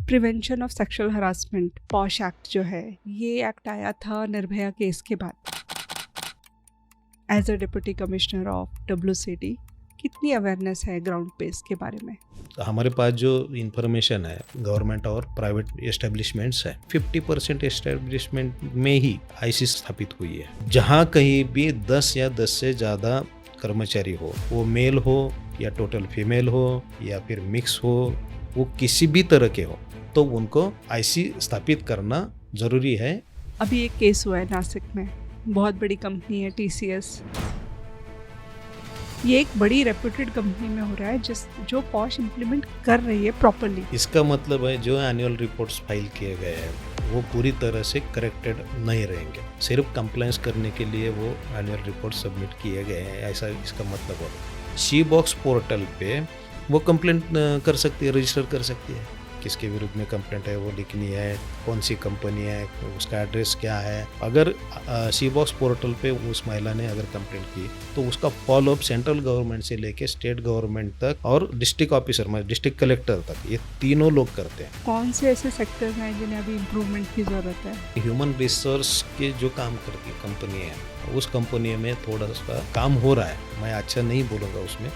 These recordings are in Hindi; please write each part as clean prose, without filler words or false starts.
Prevention of sexual harassment posh act जो है, ये एक्ट आया था निर्भया केस के बाद। As a deputy commissioner of WCD, कितनी अवेयरनेस है ग्राउंड पे इसके बारे में? हमारे पास जो इंफॉर्मेशन है गवर्नमेंट और प्राइवेट एस्टेब्लिशमेंट्स है, 50% एस्टेब्लिशमेंट में ही आईसी स्थापित हुई है। जहाँ कहीं भी 10 या 10 से ज़्यादा कर्मचारी हो, वो मेल हो या टोटल फीमेल हो या फिर मिक्स हो, वो किसी भी तरह के हो, तो उनको आईसी स्थापित करना ज़रूरी है। अभी एक केस हुआ है नासिक में, बहुत बड़ी कंपनी है TCS। ये एक बड़ी रेप्यूटेड कंपनी में हो रहा है जो पॉश इम्प्लीमेंट कर रही है प्रॉपरली। इसका मतलब है जो एनुअल रिपोर्ट्स फाइल किए गए हैं वो पूरी तरह से करेक्टेड नहीं रहेंगे। सिर्फ कंप्लायंस करने के लिए वो एनुअल रिपोर्ट सबमिट किए गए हैं, ऐसा इसका मतलब होगा। शी बॉक्स पोर्टल पे वो कंप्लेंट कर सकती है, रजिस्टर कर सकती है। किसके विरुद्ध में कंप्लेंट है वो लिखनी है, कौन सी कंपनी है, उसका एड्रेस क्या है। अगर सी बॉक्स पोर्टल पे उस महिला ने अगर कंप्लेंट की तो उसका फॉलोअप सेंट्रल गवर्नमेंट से लेके स्टेट गवर्नमेंट तक और डिस्ट्रिक्ट ऑफिसर मतलब डिस्ट्रिक्ट कलेक्टर तक, ये तीनों लोग करते हैं। कौन से ऐसे सेक्टर हैं जिन्हें अभी इम्प्रूवमेंट की ज़रूरत है? ह्यूमन रिसोर्स के जो काम करती है कंपनी है, उस कंपनी में थोड़ा सा काम हो रहा है। मैं अच्छा नहीं बोलूँगा उसमें,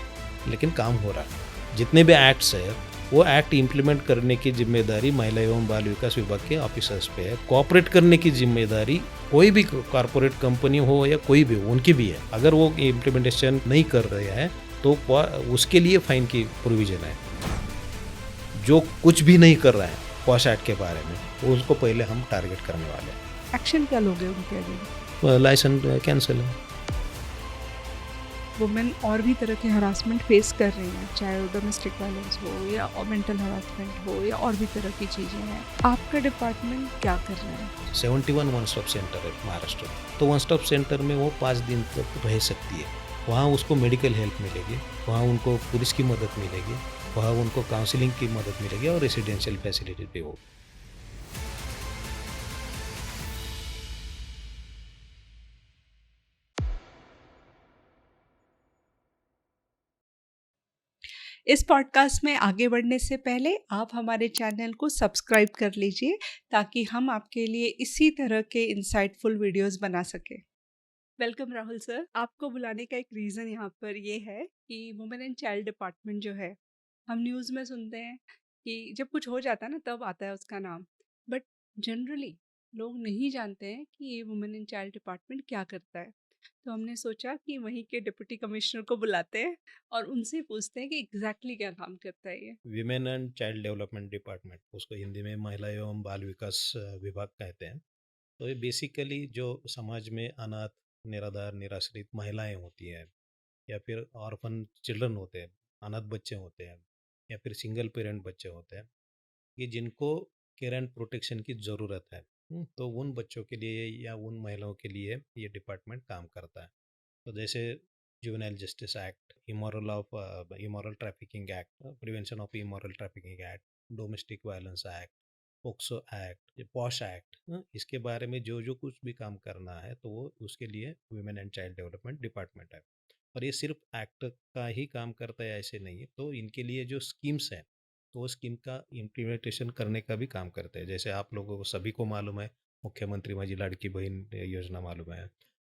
लेकिन काम हो रहा है। जितने भी एक्ट्स है वो एक्ट इम्प्लीमेंट करने की जिम्मेदारी महिला एवं बाल विकास विभाग के ऑफिसर्स पे है। कोऑपरेट करने की जिम्मेदारी कोई भी कॉर्पोरेट कंपनी हो या कोई भी उनकी भी है। अगर वो इम्प्लीमेंटेशन नहीं कर रहे हैं तो उसके लिए फाइन की प्रोविजन है। जो कुछ भी नहीं कर रहा है पॉश एक्ट के बारे में, उसको पहले हम टारगेट करने वाले हैं। एक्शन क्या लोगे उनके अगेंस्ट? लाइसेंस कैंसिल है। वुमेन और भी तरह के हरासमेंट फेस कर रही हैं, चाहे वो डोमेस्टिक वायलेंस हो या मेंटल हरासमेंट हो या और भी तरह की चीज़ें हैं। आपका डिपार्टमेंट क्या कर रहा है? 71 वन स्टॉप सेंटर है महाराष्ट्र में। तो वन स्टॉप सेंटर में वो 5 दिन तक रह सकती है। वहाँ उसको मेडिकल हेल्प मिलेगी, वहाँ उनको पुलिस की मदद मिलेगी, वहाँ उनको काउंसलिंग की मदद मिलेगी और रेसिडेंशियल फैसिलिटी भी हो। इस पॉडकास्ट में आगे बढ़ने से पहले आप हमारे चैनल को सब्सक्राइब कर लीजिए ताकि हम आपके लिए इसी तरह के इंसाइटफुल वीडियोस बना सकें। Welcome Rahul sir. आपको बुलाने का एक रीज़न यहाँ पर ये है कि वुमेन एंड चाइल्ड डिपार्टमेंट जो है, हम न्यूज़ में सुनते हैं कि जब कुछ हो जाता है ना तब आता है उसका नाम, बट जनरली लोग नहीं जानते हैं कि ये वुमेन एंड चाइल्ड डिपार्टमेंट क्या करता है। तो हमने सोचा कि वहीं के डिप्टी कमिश्नर को बुलाते हैं और उनसे पूछते हैं कि एग्जैक्टली क्या काम करता है ये। Women and child development department, उसको हिंदी में महिला एवं बाल विकास विभाग कहते हैं। तो ये बेसिकली जो समाज में अनाथ, निराधार, निराश्रित महिलाएं होती हैं या फिर ऑर्फन चिल्ड्रन होते हैं, अनाथ बच्चे होते हैं या फिर सिंगल पेरेंट बच्चे होते हैं, कि जिनको केयर एंड प्रोटेक्शन की ज़रूरत है, तो उन बच्चों के लिए या उन महिलाओं के लिए ये डिपार्टमेंट काम करता है। तो जैसे juvenile justice act, immoral trafficking act, prevention of immoral trafficking act, domestic violence act, POCSO act, posh act, इसके बारे में जो जो कुछ भी काम करना है तो वो उसके लिए women and child development department है। और ये सिर्फ एक्ट का ही काम करता है ऐसे नहीं है, तो इनके लिए जो स्कीम्स हैं तो वो स्कीम का इम्प्लीमेंटेशन करने का भी काम करते हैं। जैसे आप लोगों को सभी को मालूम है, मुख्यमंत्री माझी लाड़की बहन योजना मालूम है,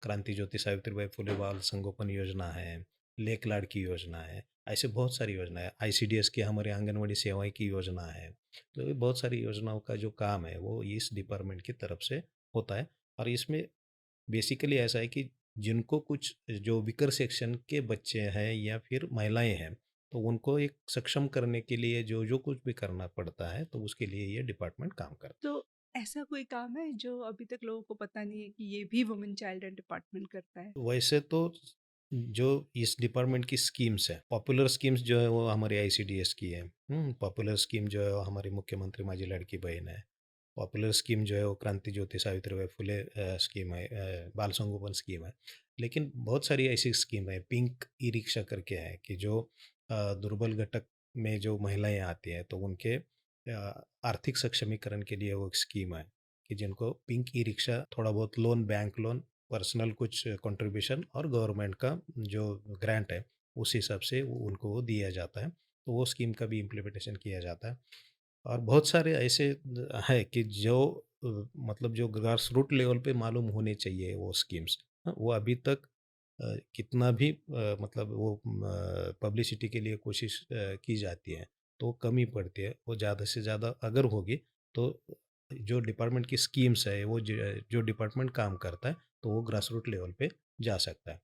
क्रांति ज्योति सावित्रीबाई फुले बाल संगोपन योजना है, लेक लाड़की योजना है, ऐसे बहुत सारी योजना है। ICDS की हमारे आंगनवाड़ी सेवाएं की योजना है। तो ये बहुत सारी योजनाओं का जो काम है वो इस डिपार्टमेंट की तरफ से होता है। और इसमें बेसिकली ऐसा है कि जिनको कुछ जो विकर सेक्शन के बच्चे हैं या फिर महिलाएं हैं, तो उनको एक सक्षम करने के लिए जो जो कुछ भी करना पड़ता है तो उसके लिए ये डिपार्टमेंट काम करता है। तो ऐसा कोई काम है जो अभी तक लोगों को पता नहीं है कि ये भी वुमेन चाइल्ड एंड डिपार्टमेंट करता है? वैसे तो जो इस डिपार्टमेंट की स्कीम्स है, पॉपुलर स्कीम्स जो है वो हमारी ICDS की है। पॉपुलर स्कीम जो है वो हमारी मुख्यमंत्री माझी लाड़की बहन है। पॉपुलर स्कीम जो है वो क्रांति ज्योति सावित्रीबाई फुले स्कीम है, बाल संगोपन स्कीम है। लेकिन बहुत सारी ऐसी स्कीम है, पिंक ई रिक्शा करके है, कि जो दुर्बल घटक में जो महिलाएं आती हैं तो उनके आर्थिक सक्षमीकरण के लिए वो एक स्कीम है, कि जिनको पिंक ई रिक्शा, थोड़ा बहुत लोन, बैंक लोन, पर्सनल कुछ कंट्रीब्यूशन और गवर्नमेंट का जो ग्रांट है उस हिसाब से उनको वो दिया जाता है। तो वो स्कीम का भी इम्प्लीमेंटेशन किया जाता है। और बहुत सारे ऐसे है कि जो मतलब जो ग्रास रूट लेवल पे मालूम होने चाहिए वो स्कीम्स, हाँ, वो अभी तक कितना भी मतलब वो पब्लिसिटी के लिए कोशिश की जाती है तो कमी पड़ती है। वो ज़्यादा से ज़्यादा अगर होगी तो जो डिपार्टमेंट की स्कीम्स है वो जो डिपार्टमेंट काम करता है तो वो ग्रास रूट लेवल पे जा सकता है।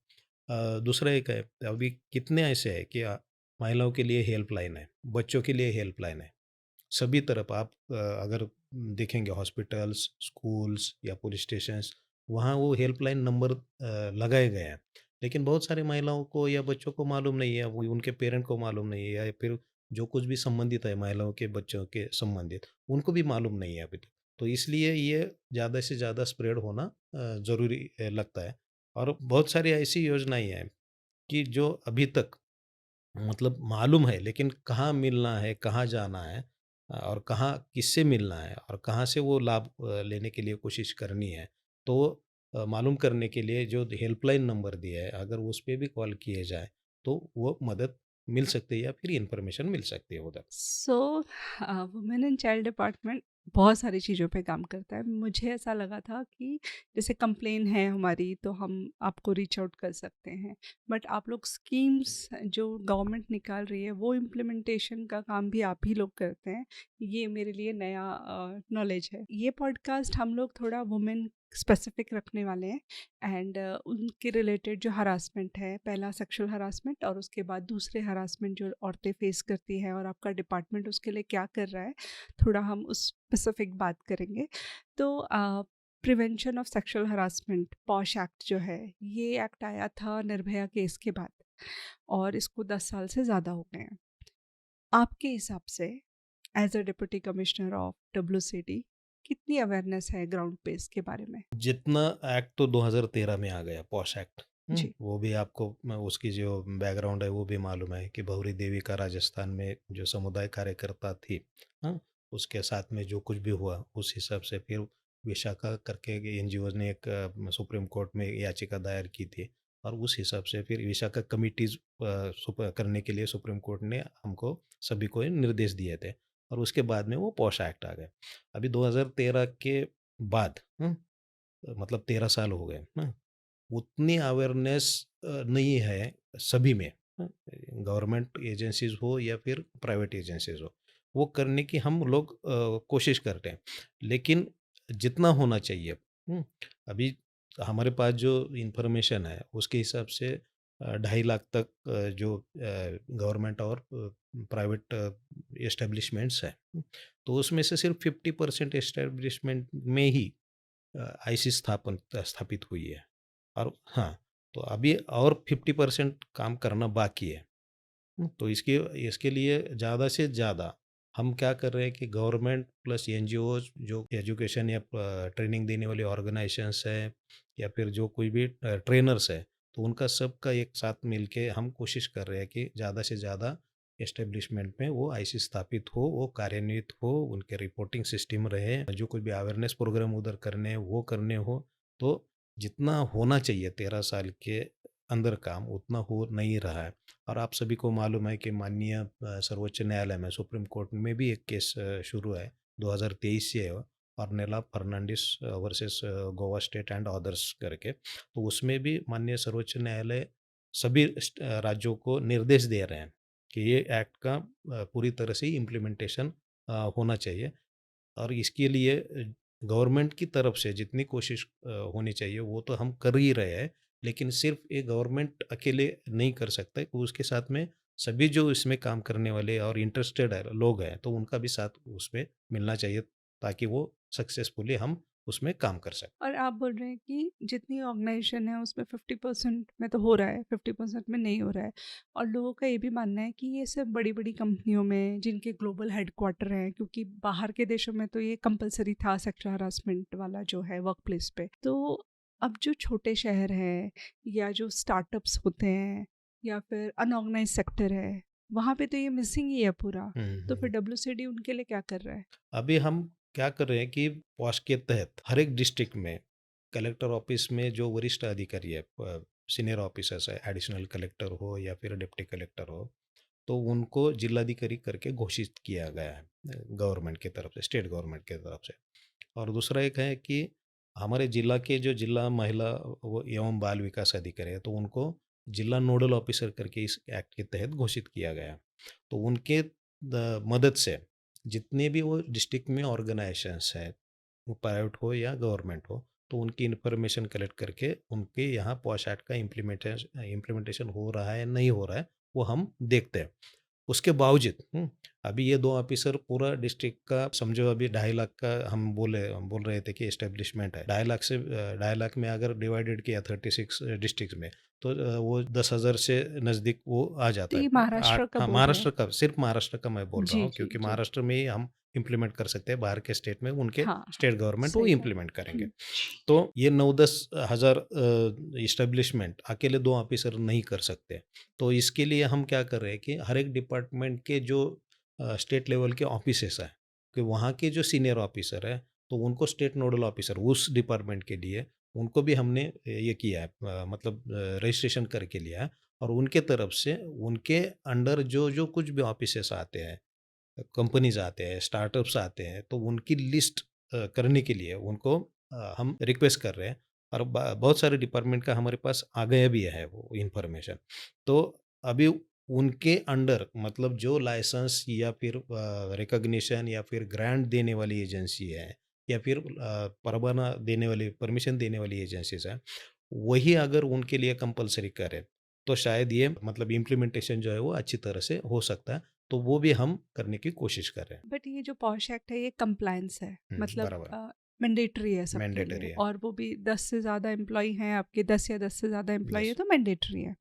दूसरा एक है, अभी कितने ऐसे है कि महिलाओं के लिए हेल्पलाइन है, बच्चों के लिए हेल्पलाइन है, सभी तरफ आप अगर देखेंगे हॉस्पिटल्स, स्कूल्स या पुलिस स्टेशंस, वहाँ वो हेल्पलाइन नंबर लगाए गए हैं। लेकिन बहुत सारी महिलाओं को या बच्चों को मालूम नहीं है, वो उनके पेरेंट को मालूम नहीं है या फिर जो कुछ भी संबंधित है महिलाओं के बच्चों के संबंधित, उनको भी मालूम नहीं है अभी तक। तो इसलिए ये ज़्यादा से ज़्यादा स्प्रेड होना ज़रूरी लगता है। और बहुत सारी ऐसी योजनाएँ हैं कि जो अभी तक मतलब मालूम है लेकिन कहाँ मिलना है, कहाँ जाना है और कहाँ किससे मिलना है और कहाँ से वो लाभ लेने के लिए कोशिश करनी है। तो मालूम करने के लिए जो हेल्पलाइन नंबर दिया है, अगर उस पे भी कॉल किए जाए, तो वो मदद मिल सकती है या फिर इन्फॉर्मेशन मिल सकती है उधर। सो वुमेन एंड चाइल्ड डिपार्टमेंट बहुत सारी चीज़ों पे काम करता है। मुझे ऐसा लगा था कि जैसे कंप्लेन है हमारी तो हम आपको रीच आउट कर सकते हैं, बट आप लोग स्कीम्स जो गवर्नमेंट निकाल रही है वो इम्प्लीमेंटेशन का काम भी आप ही लोग करते हैं। ये मेरे लिए नया नॉलेज है। ये पॉडकास्ट हम लोग थोड़ा वुमेन स्पेसिफिक रखने वाले हैं एंड उनके रिलेटेड जो हरासमेंट है, पहला सेक्सुअल हरासमेंट और उसके बाद दूसरे हरासमेंट जो औरतें फेस करती हैं और आपका डिपार्टमेंट उसके लिए क्या कर रहा है, थोड़ा हम उस स्पेसिफिक बात करेंगे। तो prevention of sexual harassment posh act जो है, ये एक्ट आया था निर्भया केस के बाद और इसको 10 साल से ज़्यादा हो गए हैं। आपके हिसाब से as a deputy commissioner of WCD कितनी अवेयरनेस है ग्राउंड पे इसके बारे में? जितना एक्ट तो 2013 में आ गया, पॉश एक्ट। जी। वो भी आपको उसकी जो बैकग्राउंड है वो भी मालूम है कि बहुरी देवी का राजस्थान में जो समुदाय कार्यकर्ता थी, हाँ, उसके साथ में जो कुछ भी हुआ उस हिसाब से फिर विशाखा करके एनजीओ ने एक सुप्रीम कोर्ट में याचिका दायर की थी और उस हिसाब से फिर विशाखा कमिटीज करने के लिए सुप्रीम कोर्ट ने हमको सभी को निर्देश दिए थे और उसके बाद में वो पॉश एक्ट आ गए। अभी 2013 के बाद मतलब 13 साल हो गए ना, उतनी अवेयरनेस नहीं है सभी में, गवर्नमेंट एजेंसीज हो या फिर प्राइवेट एजेंसीज हो, वो करने की हम लोग कोशिश करते हैं, लेकिन जितना होना चाहिए, अभी हमारे पास जो इंफॉर्मेशन है उसके हिसाब से 2.5 लाख तक जो गवर्नमेंट और प्राइवेट एस्टेब्लिशमेंट्स हैं, तो उसमें से सिर्फ 50% एस्टेब्लिशमेंट में ही आईसी स्थापित हुई है और हाँ, तो अभी और 50% काम करना बाकी है। तो इसके इसके लिए ज़्यादा से ज़्यादा हम क्या कर रहे हैं कि गवर्नमेंट प्लस एनजीओज जो एजुकेशन या ट्रेनिंग देने वाले ऑर्गेनाइजेशंस हैं या फिर जो कोई भी ट्रेनर्स है, तो उनका सबका एक साथ मिलके हम कोशिश कर रहे हैं कि ज़्यादा से ज़्यादा एस्टेब्लिशमेंट में वो आईसी स्थापित हो, वो कार्यान्वित हो, उनके रिपोर्टिंग सिस्टम रहे, जो कोई भी अवेयरनेस प्रोग्राम उधर करने वो करने हो। तो जितना होना चाहिए 13 साल के अंदर काम उतना हो नहीं रहा है। और आप सभी को मालूम है कि माननीय सर्वोच्च न्यायालय में सुप्रीम कोर्ट में भी एक केस शुरू है, 2023 से है वो, Arnella Fernandes versus Goa state and others करके। तो उसमें भी माननीय सर्वोच्च न्यायालय सभी राज्यों को निर्देश दे रहे हैं कि ये एक्ट का पूरी तरह से इम्प्लीमेंटेशन होना चाहिए और इसके लिए गवर्नमेंट की तरफ से जितनी कोशिश होनी चाहिए वो तो हम कर ही रहे हैं, लेकिन सिर्फ ये गवर्नमेंट अकेले नहीं कर सकता है, उसके साथ में सभी जो इसमें काम करने वाले और इंटरेस्टेड है लोग हैं तो उनका भी साथ उसमें मिलना चाहिए ताकि वो सक्सेसफुली हम उसमें काम कर सकें। और आप बोल रहे हैं कि जितनी ऑर्गेनाइजेशन है उसमें 50% में तो हो रहा है, 50% में नहीं हो रहा है। और लोगों का ये भी मानना है कि ये सब बड़ी बड़ी कंपनियों में जिनके ग्लोबल हेडक्वार्टर हैं, क्योंकि बाहर के देशों में तो ये कंपलसरी था सेक्सुअल हरासमेंट वाला जो है वर्क प्लेस पे। तो अब जो छोटे शहर हैं या जो स्टार्टअप्स होते हैं या फिर अनऑर्गेनाइज सेक्टर है, वहाँ पे तो ये मिसिंग ही है पूरा। तो फिर WCD उनके लिए क्या कर रहा है? अभी हम क्या कर रहे हैं कि पॉश के तहत हर एक डिस्ट्रिक्ट में कलेक्टर ऑफिस में जो वरिष्ठ अधिकारी है, सीनियर ऑफिसर्स है, एडिशनल कलेक्टर हो या फिर डिप्टी कलेक्टर हो, तो उनको जिलाधिकारी करके घोषित किया गया है गवर्नमेंट की तरफ से, स्टेट गवर्नमेंट की तरफ से। और दूसरा एक है कि हमारे जिला के जो जिला महिला एवं बाल विकास अधिकारी है, तो उनको जिला नोडल ऑफिसर करके इस एक्ट के तहत घोषित किया गया है। तो उनके मदद से जितने भी वो डिस्ट्रिक्ट में ऑर्गेनाइजेशंस हैं, वो प्राइवेट हो या गवर्नमेंट हो, तो उनकी इन्फॉर्मेशन कलेक्ट करके उनके यहाँ पॉश एक्ट का इम्प्लीमेंटेशन हो रहा है नहीं हो रहा है, वो हम देखते हैं। उसके बावजूद अभी ये 2 ऑफिसर पूरा डिस्ट्रिक्ट का समझो, अभी 2.5 लाख का हम बोल रहे थे कि एस्टेब्लिशमेंट है। 2.5 लाख से 2.5 लाख में अगर डिवाइडेड किया 36 डिस्ट्रिक्ट में, तो वो 10,000 से नज़दीक वो आ तो जाता ये है। महाराष्ट्र का हाँ, बोल रहे हैं? महाराष्ट्र का, सिर्फ महाराष्ट्र का मैं बोल रहा जी, हूँ, जी, क्योंकि जी। महाराष्ट्र में ही हम इम्प्लीमेंट कर सकते हैं, बाहर के स्टेट में उनके हाँ, हाँ, स्टेट गवर्नमेंट वो सही बात। इम्प्लीमेंट करेंगे। हुँ, तो ये 9-10 हज़ार इस्टेब्लिशमेंट अकेले 2 ऑफिसर नहीं कर सकते। तो इसके लिए हम क्या कर रहे हैं कि हर एक डिपार्टमेंट के जो स्टेट लेवल के ऑफिसेस हैं, कि वहाँ के जो सीनियर ऑफिसर हैं, तो उनको स्टेट नोडल ऑफिसर उस डिपार्टमेंट के लिए उनको भी हमने ये किया है, मतलब रजिस्ट्रेशन करके लिया है। और उनके तरफ से उनके अंडर जो जो कुछ भी ऑफिसेस आते हैं, कंपनीज आते हैं, स्टार्टअप्स आते हैं, तो उनकी लिस्ट करने के लिए उनको हम रिक्वेस्ट कर रहे हैं। और बहुत सारे डिपार्टमेंट का हमारे पास आ गया भी है वो इन्फॉर्मेशन। तो अभी उनके अंडर, मतलब जो लाइसेंस या फिर रिकॉग्निशन या फिर ग्रांट देने वाली एजेंसी है, या फिर परवाना देने वाली, परमिशन देने वाली एजेंसीज है, वही अगर उनके लिए कंपलसरी करे, तो शायद ये मतलब इम्प्लीमेंटेशन जो है वो अच्छी तरह से हो सकता है। तो वो भी हम करने की कोशिश कर रहे हैं। बट ये जो पॉश एक्ट है ये कंप्लायंस है, मतलब बराबर, मैंडेटरी है सबके लिए, मैंडेटरी है। और वो भी 10 से ज़्यादा एम्प्लॉई हैं आपके, 10 या 10 से ज़्यादा एम्प्लॉई है यस। तो मैंडेटरी है।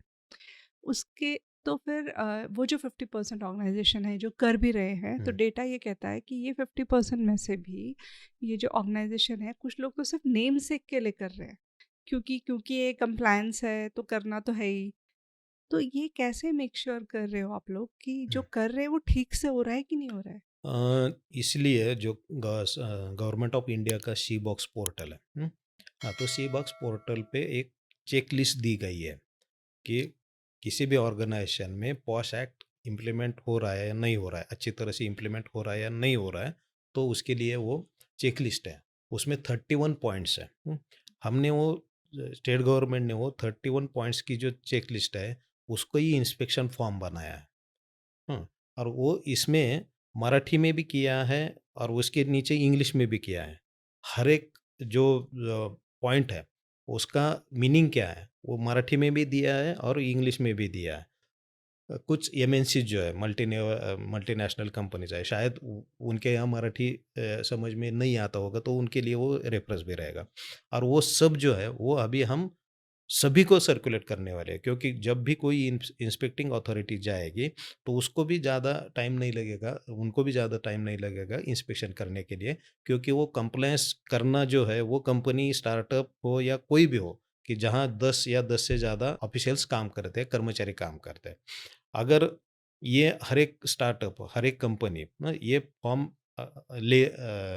उसके तो फिर वो जो 50% ऑर्गेनाइजेशन है जो कर भी रहे हैं, तो डेटा ये कहता है कि ये 50% में से भी ये जो ऑर्गेनाइजेशन है, कुछ लोग तो सिर्फ नेम सेक के लिए कर रहे हैं, क्योंकि ये कंप्लायंस है तो करना तो है ही। तो ये कैसे मेक श्योर कर रहे हो आप लोग कि जो कर रहे हैं वो ठीक से हो रहा है कि नहीं हो रहा है? इसलिए जो गवर्नमेंट ऑफ इंडिया का सी बॉक्स पोर्टल है, हाँ, तो सी बॉक्स पोर्टल पे एक चेक लिस्ट दी गई है कि किसी भी ऑर्गेनाइजेशन में पॉश एक्ट इम्प्लीमेंट हो रहा है या नहीं हो रहा है, अच्छी तरह से इम्प्लीमेंट हो रहा है या नहीं हो रहा है, तो उसके लिए वो चेक लिस्ट है। उसमें 31 पॉइंट्स है। हमने वो, स्टेट गवर्नमेंट ने वो 31 पॉइंट्स की जो चेक लिस्ट है, उसको ही इंस्पेक्शन फॉर्म बनाया है। और वो इसमें मराठी में भी किया है और उसके नीचे इंग्लिश में भी किया है। हर एक जो पॉइंट है, उसका मीनिंग क्या है, वो मराठी में भी दिया है और इंग्लिश में भी दिया है। कुछ एमएनसी जो है, मल्टीनेशनल कंपनीज़ है, शायद उनके यहाँ मराठी समझ में नहीं आता होगा, तो उनके लिए वो रेफ़रेंस भी रहेगा। और वो सब जो है, वो अभी हम सभी को सर्कुलेट करने वाले हैं, क्योंकि जब भी कोई इंस्पेक्टिंग अथॉरिटी जाएगी, तो उसको भी ज़्यादा टाइम नहीं लगेगा, उनको भी ज़्यादा टाइम नहीं लगेगा इंस्पेक्शन करने के लिए, क्योंकि वो कंप्लायंस करना जो है, वो कंपनी, स्टार्टअप हो या कोई भी हो, कि जहाँ 10 या 10 से ज़्यादा ऑफिशियल्स काम करते हैं, कर्मचारी काम करते हैं। अगर ये हर एक स्टार्टअप, हर एक कंपनी ना ये फॉर्म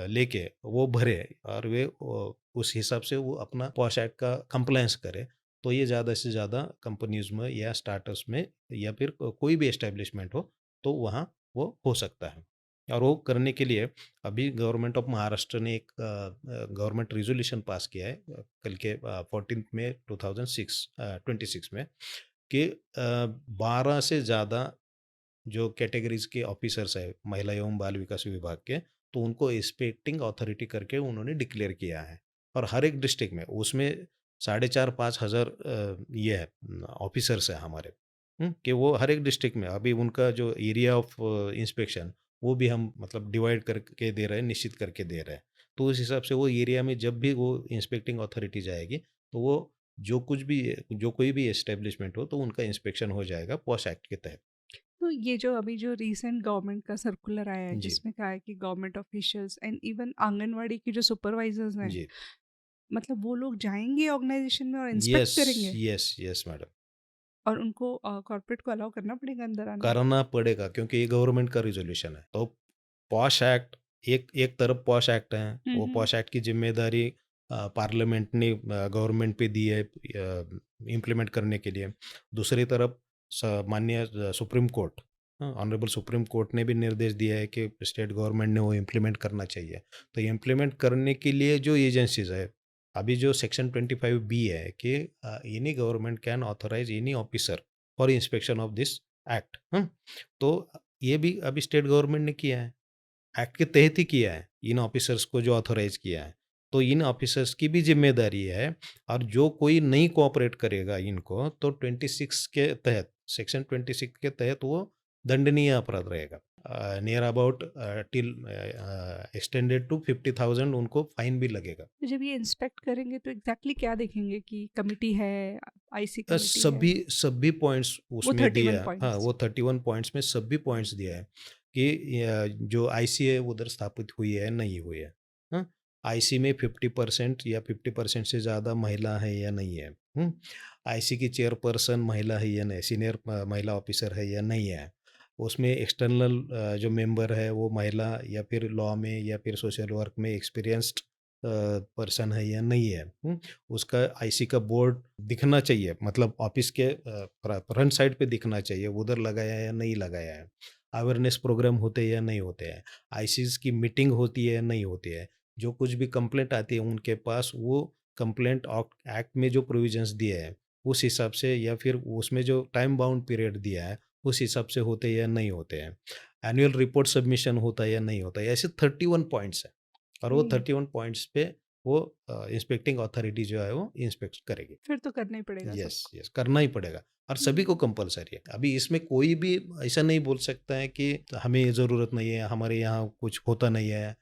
लेके वो भरे और वे उस हिसाब से वो अपना पॉश एक्ट का कंप्लायंस करे, तो ये ज़्यादा से ज़्यादा कंपनीज़ में या स्टार्टअप्स में या फिर कोई भी एस्टेब्लिशमेंट हो, तो वहाँ वो हो सकता है। और वो करने के लिए अभी गवर्नमेंट ऑफ महाराष्ट्र ने एक गवर्नमेंट रिज़ोल्यूशन पास किया है कल के 14 मई 2026 में, कि 12 से ज़्यादा जो कैटेगरीज़ के ऑफिसर्स हैं महिला एवं बाल विकास विभाग के, तो उनको इंस्पेक्टिंग अथॉरिटी करके उन्होंने डिक्लेयर किया है। और हर एक डिस्ट्रिक्ट में उसमें 4,500-5 हज़ार ये है ऑफिसर्स हैं हमारे, कि वो हर एक डिस्ट्रिक्ट में अभी उनका जो एरिया ऑफ इंस्पेक्शन, वो भी हम मतलब डिवाइड करके दे रहे हैं, निश्चित करके दे रहे हैं। तो उस हिसाब से वो एरिया में जब भी वो इंस्पेक्टिंग अथॉरिटी जाएगी, तो वो जो कोई भी एस्टेब्लिशमेंट हो, तो उनका इंस्पेक्शन हो जाएगा पॉश एक्ट के तहत। तो ये जो अभी जो रीसेंट गवर्नमेंट का सर्कुलर आया है जी, जिसमें कहा है कि government officials and even anganwadi के जो सुपरवाइजर्स हैं, जी। मतलब वो लोग जाएंगे ऑर्गेनाइजेशन में और इंस्पेक्ट यस, करेंगे, यस, यस मैडम। और उनको कॉर्पोरेट को अलाउ करना पड़ेगा अंदर आना? करना पड़ेगा, क्योंकि ये गवर्नमेंट का रिज़ोल्यूशन है। तो पॉश एक्ट, एक एक तरफ पॉश एक्ट है, वो हम्म। पॉश एक्ट की ज़िम्मेदारी पार्लियामेंट ने गवर्नमेंट पे दी है इम्प्लीमेंट करने के लिए। दूसरी तरफ माननीय supreme court honourable supreme court ने भी निर्देश दिया है कि स्टेट गवर्नमेंट ने वो इम्प्लीमेंट करना चाहिए। तो इम्प्लीमेंट करने के लिए जो एजेंसीज है, अभी जो सेक्शन 25B है कि any government can authorise any officer for inspection of this act. तो ये भी अभी स्टेट गवर्नमेंट ने किया है, एक्ट के तहत ही किया है, इन ऑफिसर्स को जो ऑथोराइज किया है। तो इन ऑफिसर्स की भी जिम्मेदारी है, और जो कोई नहीं कोऑपरेट करेगा इनको, तो 26 के तहत, सेक्शन 26 के तहत वो दंडनीय अपराध रहेगा। Near about till extended to 50,000 उनको फाइन भी लगेगा। तो जब ये इंस्पेक्ट करेंगे तो एग्जैक्टली क्या देखेंगे कि कमिटी है, आईसी कमिटी है? सभी सभी पॉइंट्स वो उसमें 31 दिया है। हाँ, पॉइंट्स। वो 31 पॉइंट्स में सभी पॉइंट्स दिया है कि जो आईसी है उधर स्थापित हुई है नहीं हुई है। हाँ, आईसी में 50% या 50% से ज़्यादा महिला है या नहीं है। आईसी की चेयरपर्सन महिला है या नहीं, सीनियर महिला ऑफिसर है या नहीं है। उसमें एक्सटर्नल जो मेंबर है वो महिला या फिर लॉ में या फिर सोशल वर्क में एक्सपीरियंस्ड पर्सन है या नहीं है। उसका आईसी का बोर्ड दिखना चाहिए, मतलब ऑफिस के फ्रंट साइड पे दिखना चाहिए, उधर लगाया है या नहीं लगाया है। अवेयरनेस प्रोग्राम होते हैं या नहीं होते हैं, आईसीज की मीटिंग होती है या नहीं होती है। जो कुछ भी कंप्लेंट आती है उनके पास, वो कंप्लेंट एक्ट में जो प्रोविजंस दिए हैं उस हिसाब से, या फिर उसमें जो टाइम बाउंड पीरियड दिया है उस हिसाब से होते हैं या नहीं होते हैं। एनुअल रिपोर्ट सबमिशन होता है या नहीं होता है। ऐसे 31 पॉइंट्स है, और वो 31 पॉइंट्स पे वो इंस्पेक्टिंग अथॉरिटी जो है वो इंस्पेक्ट करेगी। फिर तो करना ही पड़ेगा यस, सबको। यस, करना ही पड़ेगा, और सभी को कंपलसरी है। अभी इसमें कोई भी ऐसा नहीं बोल सकता है कि हमें ज़रूरत नहीं है, हमारे यहाँ कुछ होता नहीं है,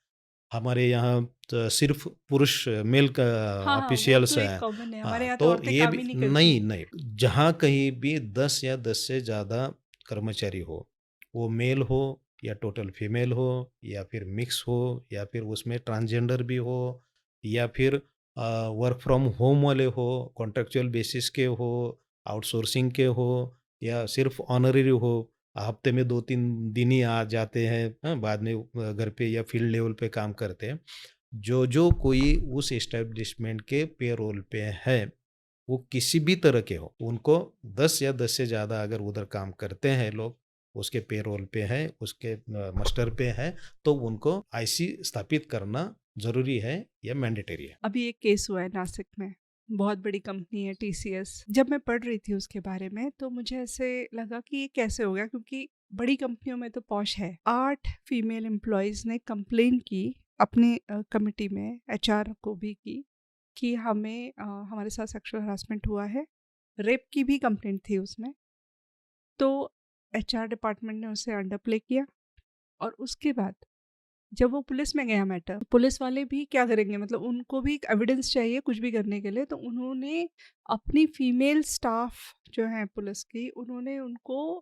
हमारे यहाँ तो सिर्फ पुरुष मेल का हाँ, हाँ, वो ऑफिशियल्स तो एक हैं। कॉमन है। हमारे हाँ, यहाँ तो तो औरतें ये काम भी ही नहीं नहीं, करती। नहीं, जहाँ कहीं भी 10 या 10 से ज़्यादा कर्मचारी हो, वो मेल हो या टोटल फीमेल हो या फिर मिक्स हो या फिर उसमें ट्रांसजेंडर भी हो, या फिर वर्क फ्रॉम होम वाले हो, कॉन्ट्रेक्चुअल बेसिस के हो, आउटसोर्सिंग के हो, या सिर्फ ऑनररी हो, हफ्ते में 2-3 दिन ही आ जाते हैं, हाँ, बाद में घर पे या फील्ड लेवल पे काम करते हैं। जो कोई उस एस्टेब्लिशमेंट के पेरोल पे है, वो किसी भी तरह के हो, उनको 10 या 10 से ज़्यादा अगर उधर काम करते हैं लोग, उसके पेरोल पे है, उसके मस्टर पे है, तो उनको आईसी स्थापित करना ज़रूरी है या मैंडेटरी है। अभी एक केस हुआ है नासिक में, बहुत बड़ी कंपनी है टीसीएस। जब मैं पढ़ रही थी उसके बारे में तो मुझे ऐसे लगा कि ये कैसे हो गया, क्योंकि बड़ी कंपनियों में तो पॉश है। 8 फीमेल एम्प्लॉयज़ ने कंप्लेन की अपनी कमिटी में, एचआर को भी की कि हमें हमारे साथ सेक्सुअल हरासमेंट हुआ है। रेप की भी कंप्लेंट थी उसमें। तो एचआर डिपार्टमेंट ने उसे अंडर प्ले किया, और उसके बाद जब वो पुलिस में गया मैटर, तो पुलिस वाले भी क्या करेंगे, मतलब उनको भी एविडेंस चाहिए कुछ भी करने के लिए। तो उन्होंने अपनी फीमेल स्टाफ जो है पुलिस की, उन्होंने उनको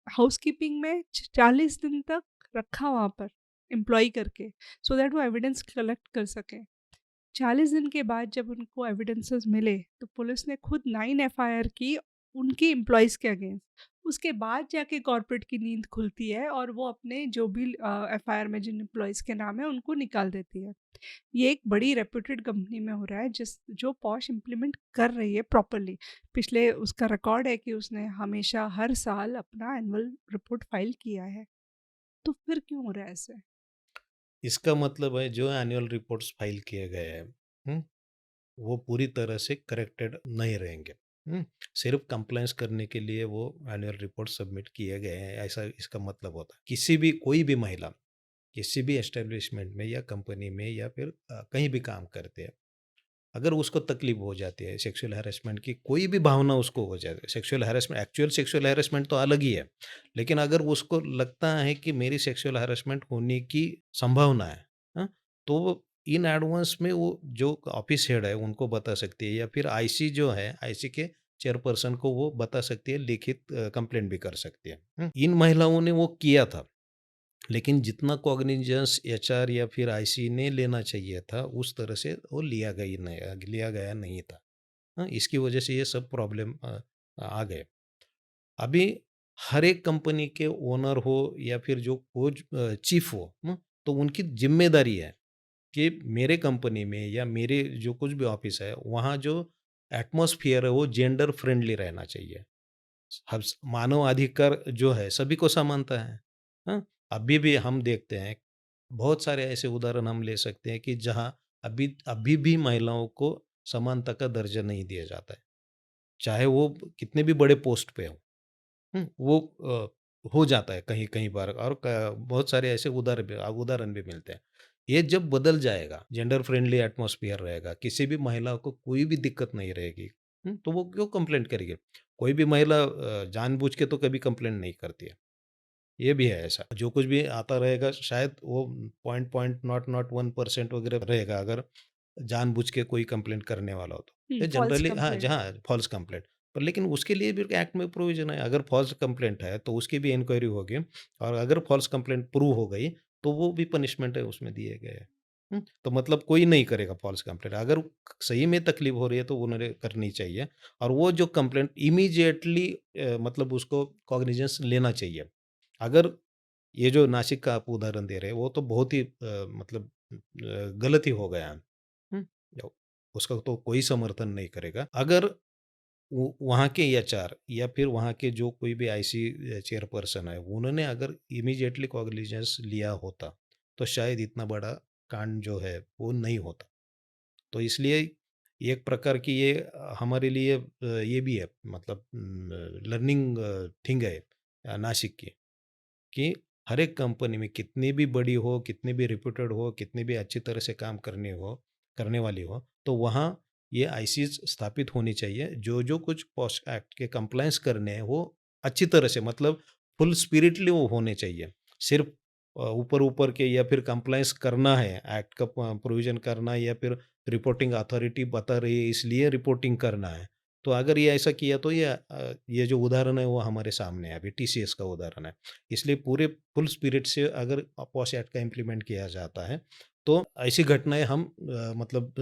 हाउसकीपिंग में 40 दिन तक रखा वहाँ पर एम्प्लॉय करके, सो दैट वो एविडेंस कलेक्ट कर सके। 40 दिन के बाद जब उनको एविडेंसेस मिले तो पुलिस ने खुद 9 एफआईआर की उनके एम्प्लॉयज़ के अगेंस्ट। उसके बाद जाके कॉर्पोरेट की नींद खुलती है और वो अपने जो भी एफआईआर में जिन एम्प्लॉयज़ के नाम है उनको निकाल देती है। ये एक बड़ी रेप्यूटेड कंपनी में हो रहा है, जिस जो पॉश इम्प्लीमेंट कर रही है प्रॉपरली। पिछले उसका रिकॉर्ड है कि उसने हमेशा हर साल अपना एनुअल रिपोर्ट फाइल किया है। तो फिर क्यों हो रहा है ऐसे? इसका मतलब है जो एनुअल रिपोर्ट्स फाइल किए गए हैं, वो पूरी तरह से करेक्टेड नहीं रहेंगे। सिर्फ कंप्लायंस करने के लिए वो एनुअल रिपोर्ट सबमिट किए गए हैं, ऐसा इसका मतलब होता है। किसी भी कोई भी महिला किसी भी एस्टेब्लिशमेंट में या कंपनी में या फिर कहीं भी काम करते हैं, अगर उसको तकलीफ हो जाती है सेक्सुअल हैरेसमेंट की, कोई भी भावना उसको हो जाए, sexual harassment, actual sexual harassment तो अलग ही है, लेकिन अगर उसको लगता है कि मेरी सेक्सुअल हैरेसमेंट होने की संभावना है, हाँ, तो वो इन एडवांस में वो जो ऑफिस हेड है उनको बता सकती है, या फिर आईसी जो है, आईसी के चेयरपर्सन को वो बता सकती है, लिखित कंप्लेंट भी कर सकती है। इन महिलाओं ने वो किया था, लेकिन जितना कॉग्निजेंस एचआर या फिर आईसी ने लेना चाहिए था, उस तरह से वो लिया गया नहीं था। हाँ, इसकी वजह से ये सब प्रॉब्लम आ गए। अभी हर एक कंपनी के ओनर हो या फिर जो कोच चीफ हो, तो उनकी ज़िम्मेदारी है कि मेरे कंपनी में या मेरे जो कुछ भी ऑफ़िस है, वहाँ जो एटमॉस्फियर है वो जेंडर फ्रेंडली रहना चाहिए। मानव अधिकार जो है सभी को समानता है। हाँ? अभी भी हम देखते हैं, बहुत सारे ऐसे उदाहरण हम ले सकते हैं कि जहाँ अभी अभी भी महिलाओं को समानता का दर्जा नहीं दिया जाता है। चाहे वो कितने भी बड़े पोस्ट पे हों। वो हो जाता है कहीं-कहीं बार और क बहुत सारे ऐसे उदाहरण भी मिलते हैं। ये जब बदल जाएगा, जेंडर फ्रेंडली एटमॉस्फेयर रहेगा, किसी भी महिला को कोई भी दिक्कत नहीं रहेगी, तो वो क्यों कंप्लेंट करेगी? कोई भी महिला जानबूझ के तो कभी कंप्लेंट नहीं करती है। ये भी है ऐसा। जो कुछ भी आता रहेगा शायद वो पॉइंट नॉट नॉट 1% वगैरह रहेगा अगर जानबूझ के कोई कंप्लेंट करने वाला हो तो। ये फॉल्स जनरली हाँ, कंप्लेंट। जहाँ फ़ॉल्स कंप्लेंट पर लेकिन उसके लिए भी एक्ट में प्रोविज़न है। अगर फ़ॉल्स कंप्लेंट है तो उसकी भी इंक्वायरी होगी और अगर फ़ॉल्स कंप्लेंट प्रूव हो गई तो वो भी पनिशमेंट है उसमें दिए गए हैं। तो मतलब कोई नहीं करेगा फ़ॉल्स कंप्लेंट। अगर सही में तकलीफ़ हो रही है तो उन्हें करनी चाहिए और वो जो कंप्लेंट इमीडिएटली मतलब उसको कॉग्निजेंस लेना चाहिए। अगर ये जो नासिक का आप उदाहरण दे रहे हैं, वो तो बहुत ही मतलब गलत ही हो गया है। हुँ, जो उसका तो कोई समर्थन नहीं करेगा। अगर वो वहाँ के एचआर या फिर वहाँ के जो कोई भी आईसी चेयरपर्सन है, उन्होंने अगर इमीडिएटली कॉग्निजेंस लिया होता, तो शायद इतना बड़ा कांड जो है, वो नहीं होता। तो इसलिए एक प्रकार की ये हमारे लिए ये भी है मतलब लर्निंग थिंग है नासिक की। कि हर एक कंपनी में कितनी भी बड़ी हो, कितनी भी रेप्यूटेड हो, कितनी भी अच्छी तरह से काम करने वाली हो, तो वहाँ ये आईसीज़ स्थापित होनी चाहिए। जो-जो कुछ पॉस्क एक्ट के कंप्लायंस करने हैं, वो अच्छी तरह से मतलब फुल स्पिरिटली वो होने चाहिए। सिर्फ़ ऊपर-ऊपर के या फिर कंप्लायंस करना है, एक्ट का प्रोविज़न करना है या फिर रिपोर्टिंग अथॉरिटी बता रही है इसलिए रिपोर्टिंग करना है। तो अगर ये ऐसा किया तो ये जो उदाहरण है वो हमारे सामने है अभी टीसीएस का उदाहरण है। इसलिए पूरे फुल स्पिरिट से अगर पॉश एक्ट का इम्प्लीमेंट किया जाता है, तो ऐसी घटनाएँ हम मतलब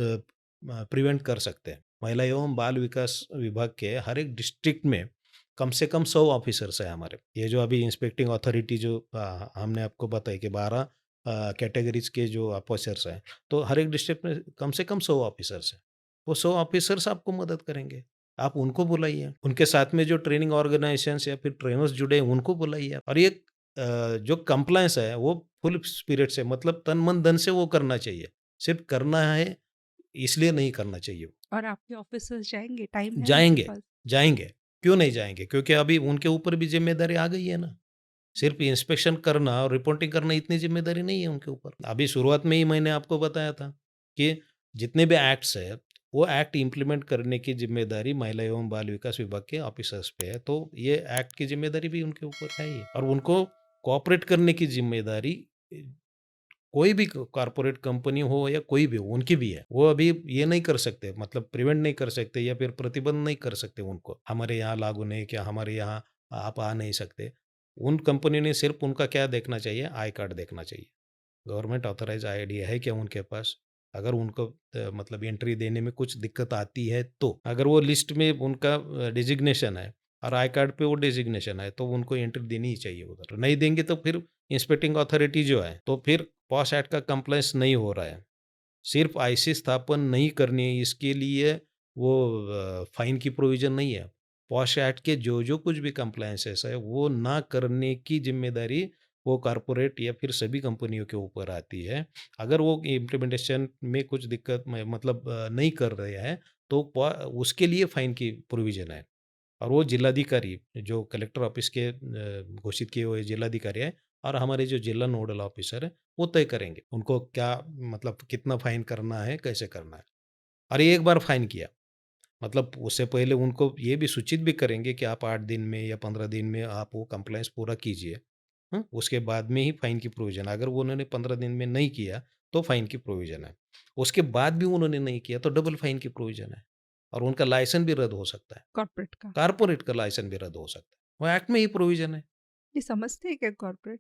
प्रिवेंट कर सकते हैं। महिला एवं बाल विकास विभाग के हर एक डिस्ट्रिक्ट में कम से कम 100 ऑफिसर्स हैं हमारे। ये जो अभी इंस्पेक्टिंग अथॉरिटी जो हमने आपको बताई कि 12 कैटेगरीज़ के जो ऑफिसर्स हैं, तो हर एक डिस्ट्रिक्ट में कम से कम 100 ऑफिसर्स हैं। वो 100 ऑफिसर्स आपको मदद करेंगे। आप उनको बुलाइए। उनके साथ में जो ट्रेनिंग ऑर्गेनाइजेशंस या फिर ट्रेनर्स जुड़े हैं, उनको बुलाइए और ये जो कंप्लायंस है, वो फुल स्पिरिट से मतलब तन, मन, धन से वो करना चाहिए। सिर्फ़ करना है, इसलिए नहीं करना चाहिए। और आपके ऑफिसर्स जाएँगे? टाइम है उनके जाएँगे, पास? जाएँगे, क्यों नहीं जाएँगे? क्योंकि अभी उनके ऊपर भी ज़िम्मेदारी आ गई है ना। सिर्फ़ इंस्पेक्शन करना और रिपोर्टिंग करना इतनी ज़िम्मेदारी नहीं है उनके ऊपर। अभी शुरुआत में ही मैंने आपको बताया था कि जितने भी एक्ट्स हैं, वो एक्ट इम्प्लीमेंट करने की ज़िम्मेदारी महिला एवं बाल विकास विभाग के ऑफ़िसर्स पे है। तो ये एक्ट की ज़िम्मेदारी भी उनके ऊपर है ही और उनको कोऑपरेट करने की ज़िम्मेदारी कोई भी कॉर्पोरेट कंपनी हो या कोई भी हो, उनकी भी है। वो अभी ये नहीं कर सकते मतलब प्रिवेंट नहीं कर सकते या फिर प्रतिबंध नहीं कर सकते उनको। हमारे यहाँ लागू नहीं किया, हमारे यहाँ आप आ नहीं सकते। उन कंपनी ने सिर्फ़ उनका क्या देखना चाहिए, आई कार्ड देखना चाहिए। गवर्नमेंट ऑथराइज़ आईडी है क्या उनके पास? अगर उनको मतलब एंट्री देने में कुछ दिक्कत आती है तो। अगर वो लिस्ट में उनका डेज़िग्नेशन है और आई कार्ड पे वो डेज़िग्नेशन है, तो उनको एंट्री देनी ही चाहिए उधर। नहीं देंगे तो फिर इंस्पेक्टिंग अथॉरिटी जो है, तो फिर पॉश एक्ट का कंप्लायंस नहीं हो रहा है। सिर्फ़ आईसी स्थापन नहीं करनी है, इसके लिए वो फ़ाइन की प्रोविज़न नहीं है। पॉश एक्ट के जो-जो कुछ भी कंप्लायंसेस है, वो ना करने की ज़िम्मेदारी वो कॉर्पोरेट या फिर सभी कंपनियों के ऊपर आती है। अगर वो इम्प्लीमेंटेशन में कुछ दिक्कत में मतलब नहीं कर रहे हैं, तो उसके लिए फ़ाइन की प्रोविज़न है। और वो जिलाधिकारी जो कलेक्टर ऑफ़िस के घोषित किए हुए जिलाधिकारी हैं और हमारे जो जिला नोडल ऑफ़िसर हैं, वो तय करेंगे। उनको क्या मतलब कितना फ़ाइन करना है, कैसे करना है। और ये एक बार फ़ाइन किया, मतलब उससे पहले उनको ये भी सूचित भी करेंगे कि आप 8 दिन में या 15 दिन में आप वो कंप्लायंस पूरा कीजिए। उसके बाद में ही फ़ाइन की प्रोविज़न है। अगर वो उन्होंने 15 दिन में नहीं किया, तो फ़ाइन की प्रोविज़न है। उसके बाद भी उन्होंने नहीं किया, तो डबल फ़ाइन की प्रोविज़न है और उनका लाइसेंस भी रद्द हो सकता है। कॉर्पोरेट का? कॉर्पोरेट का लाइसेंस भी रद्द हो सकता है। वो एक्ट में ही प्रोविज़न है। ये समझते हैं क्या कॉर्पोरेट?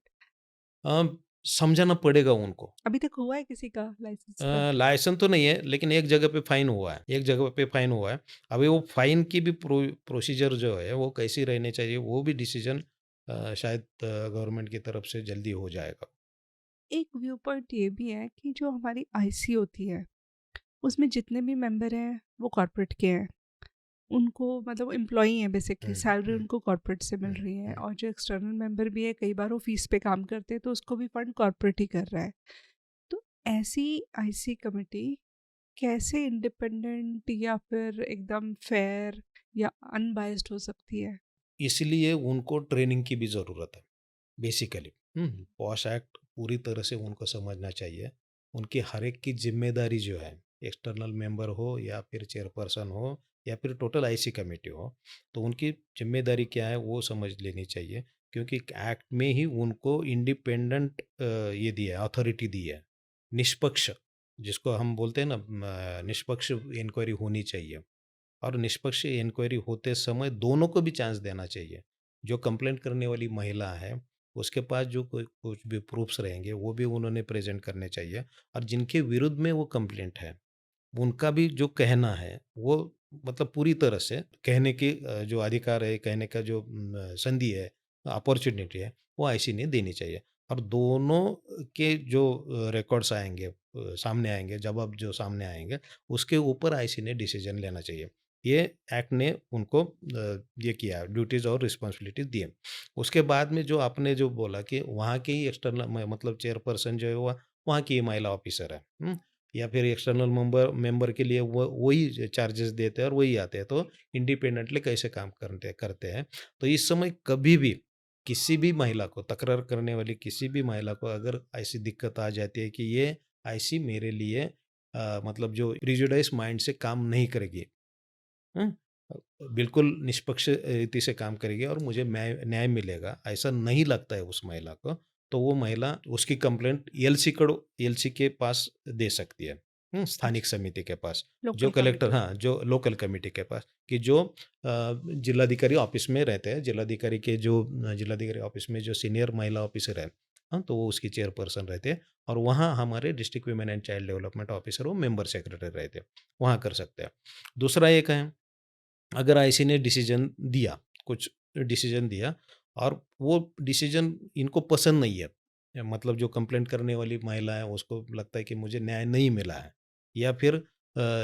अ, समझाना पड़ेगा उनको। अभी तक हुआ है किसी का लाइसेंस रद्द? लाइसेंस तो नहीं है, लेकिन एक जगह पे फ़ाइन हुआ है। एक जगह पे फ़ाइन हुआ है। अभी वो फ़ाइन की भी प्रोसीजर जो है, वो कैसी रहनी चाहिए, वो भी डिसीज़न शायद गवर्नमेंट की तरफ से जल्दी हो जाएगा। एक व्यू पॉइंट ये भी है कि जो हमारी आईसी होती है, उसमें जितने भी मेंबर हैं, वो कॉर्पोरेट के हैं। उनको मतलब एम्प्लॉई हैं बेसिकली, हम्म, सैलरी हम्म, उनको कॉर्पोरेट से मिल हम्म, रही है, हम्म। और जो एक्सटर्नल मेंबर भी है कई बार वो फीस पे काम करते हैं तो उसको भी फंड कॉर्पोरेट ही कर रहा है। तो ऐसी आईसी कमेटी कैसे इंडिपेंडेंट या फिर एकदम फेयर या अनबायस्ड हो सकती है? इसलिए उनको ट्रेनिंग की भी ज़रूरत है बेसिकली। पॉश एक्ट पूरी तरह से उनको समझना चाहिए। उनकी हर एक की जिम्मेदारी जो है, एक्सटर्नल मेंबर हो या फिर चेयरपर्सन हो या फिर टोटल आईसी कमेटी हो, तो उनकी जिम्मेदारी क्या है वो समझ लेनी चाहिए। क्योंकि एक्ट में ही उनको इंडिपेंडेंट ये दिया है, अथॉरिटी दी है, निष्पक्ष, जिसको हम बोलते हैं ना, निष्पक्ष इंक्वायरी होनी चाहिए। और निष्पक्ष इंक्वायरी होते समय दोनों को भी चांस देना चाहिए। जो कंप्लेंट करने वाली महिला है, उसके पास जो कोई कुछ भी प्रूफ्स रहेंगे वो भी उन्होंने प्रेजेंट करने चाहिए। और जिनके विरुद्ध में वो कंप्लेंट है, उनका भी जो कहना है वो मतलब पूरी तरह से कहने की जो अधिकार है, कहने का जो संधि है, अपॉर्चुनिटी है, वो आईसी ने देनी चाहिए। और दोनों के जो रिकॉर्ड्स आएंगे, सामने आएंगे, जवाब जो सामने आएंगे, उसके ऊपर आईसी ने डिसीजन लेना चाहिए। ये एक्ट ने उनको ये किया, ड्यूटीज और रिस्पॉन्सिबिलिटीज दिए। उसके बाद में जो आपने जो बोला कि वहाँ के ही एक्सटर्नल मतलब चेयरपर्सन जो है वो वहाँ की ही महिला ऑफिसर है, या फिर एक्सटर्नल मेंबर मेंबर के लिए वो वही चार्जेस देते हैं और वही आते हैं, तो इंडिपेंडेंटली कैसे काम करते करते हैं। तो इस समय कभी भी किसी भी महिला को, तकरार करने वाली किसी भी महिला को अगर ऐसी दिक्कत आ जाती है कि ये ऐसी मेरे लिए मतलब जो प्रिजुडाइज माइंड से काम नहीं करेगी, हाँ, बिल्कुल निष्पक्ष रीति से काम करेगी और मुझे न्याय न्याय मिलेगा, ऐसा नहीं लगता है उस महिला को, तो वो महिला उसकी कंप्लेंट एलसी के पास दे सकती है, स्थानिक अच्छा, समिति के पास, जो लोकल कलेक्टर, कमिटी। हाँ, जो लोकल कमेटी के पास, कि जो जिलाधिकारी ऑफिस में रहते हैं, जिलाधिकारी ऑफिस में जो सीनियर महिला ऑफिसर है, हाँ, तो वो उसकी चेयरपर्सन रहते हैं। और वहाँ हमारे district women and child development officer वो मेंबर सेक्रेटरी रहते हैं, वहाँ कर सकते हैं। दूसरा एक है, अगर आईसी ने डिसीजन दिया, कुछ डिसीजन दिया और वो डिसीजन इनको पसंद नहीं है, मतलब जो कंप्लेंट करने वाली महिला है उसको लगता है कि मुझे न्याय नहीं मिला है, या फिर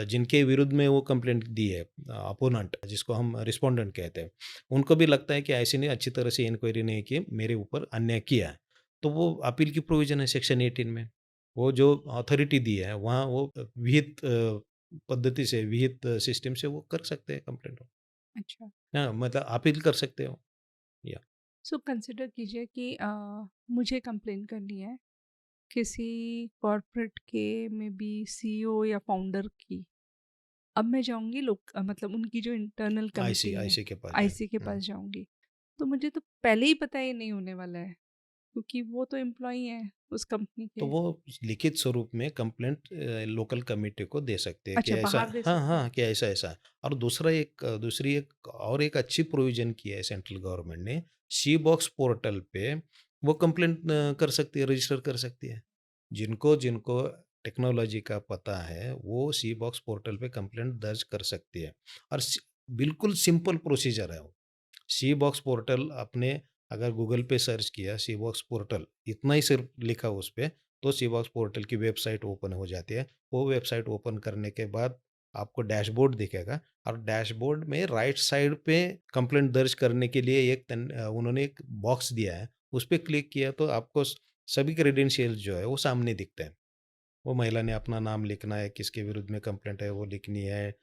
जिनके विरुद्ध में वो कंप्लेंट दी है, अपोनेंट जिसको हम रिस्पोंडेंट कहते हैं, उनको भी लगता है कि आईसी ने अच्छी तरह से इंक्वायरी नहीं की, मेरे ऊपर अन्याय किया है, तो वो अपील की प्रोविजन है सेक्शन 18 में। वो जो अथॉरिटी दी है वहाँ वो विहित पद्धति से, विहित सिस्टम से वो कर सकते हैं कंप्लेंट। अच्छा। हाँ, मतलब अपील कर सकते हो। या सो कंसिडर कीजिए कि मुझे कंप्लेन करनी है किसी कॉर्पोरेट के में बी सीईओ या फाउंडर की। अब मैं जाऊंगी लोग मतलब उनकी जो इंटरनल आईसी कमिटी है, आईसी के पास जाए। आईसी के पास जाऊंगी। तो मुझे तो पहले ही पता ये नहीं होने वाला है, क्योंकि वो तो एम्प्लॉई हैं उस कंपनी तो के। वो लिखित स्वरूप में कंप्लेंट लोकल कमेटी को दे सकते हैं कि अच्छा, ऐसा, बाहर दे हाँ सकते हैं। हाँ, कि ऐसा ऐसा है। और दूसरी एक और एक अच्छी प्रोविजन की है सेंट्रल गवर्नमेंट ने, सी बॉक्स पोर्टल पे वो कंप्लेंट कर सकती है, रजिस्टर कर सकती है। जिनको जिनको टेक्नोलॉजी का पता है वो सी बॉक्स पोर्टल पे कंप्लेंट दर्ज कर सकती है। और बिल्कुल सिंपल प्रोसीजर है वो। सी बॉक्स पोर्टल आपने अगर गूगल पे सर्च किया सी बॉक्स पोर्टल, इतना ही सिर्फ लिखा उस पे, तो सी बॉक्स पोर्टल की वेबसाइट ओपन हो जाती है। वो वेबसाइट ओपन करने के बाद आपको डैशबोर्ड दिखेगा, और डैशबोर्ड में राइट साइड पे कंप्लेंट दर्ज करने के लिए उन्होंने एक बॉक्स दिया है, उस पर क्लिक किया तो आपको सभी क्रेडेंशियल्स जो है वो सामने दिखते हैं। वो महिला ने अपना नाम लिखना है, किसके विरुद्ध में कंप्लेंट है वो लिखनी है,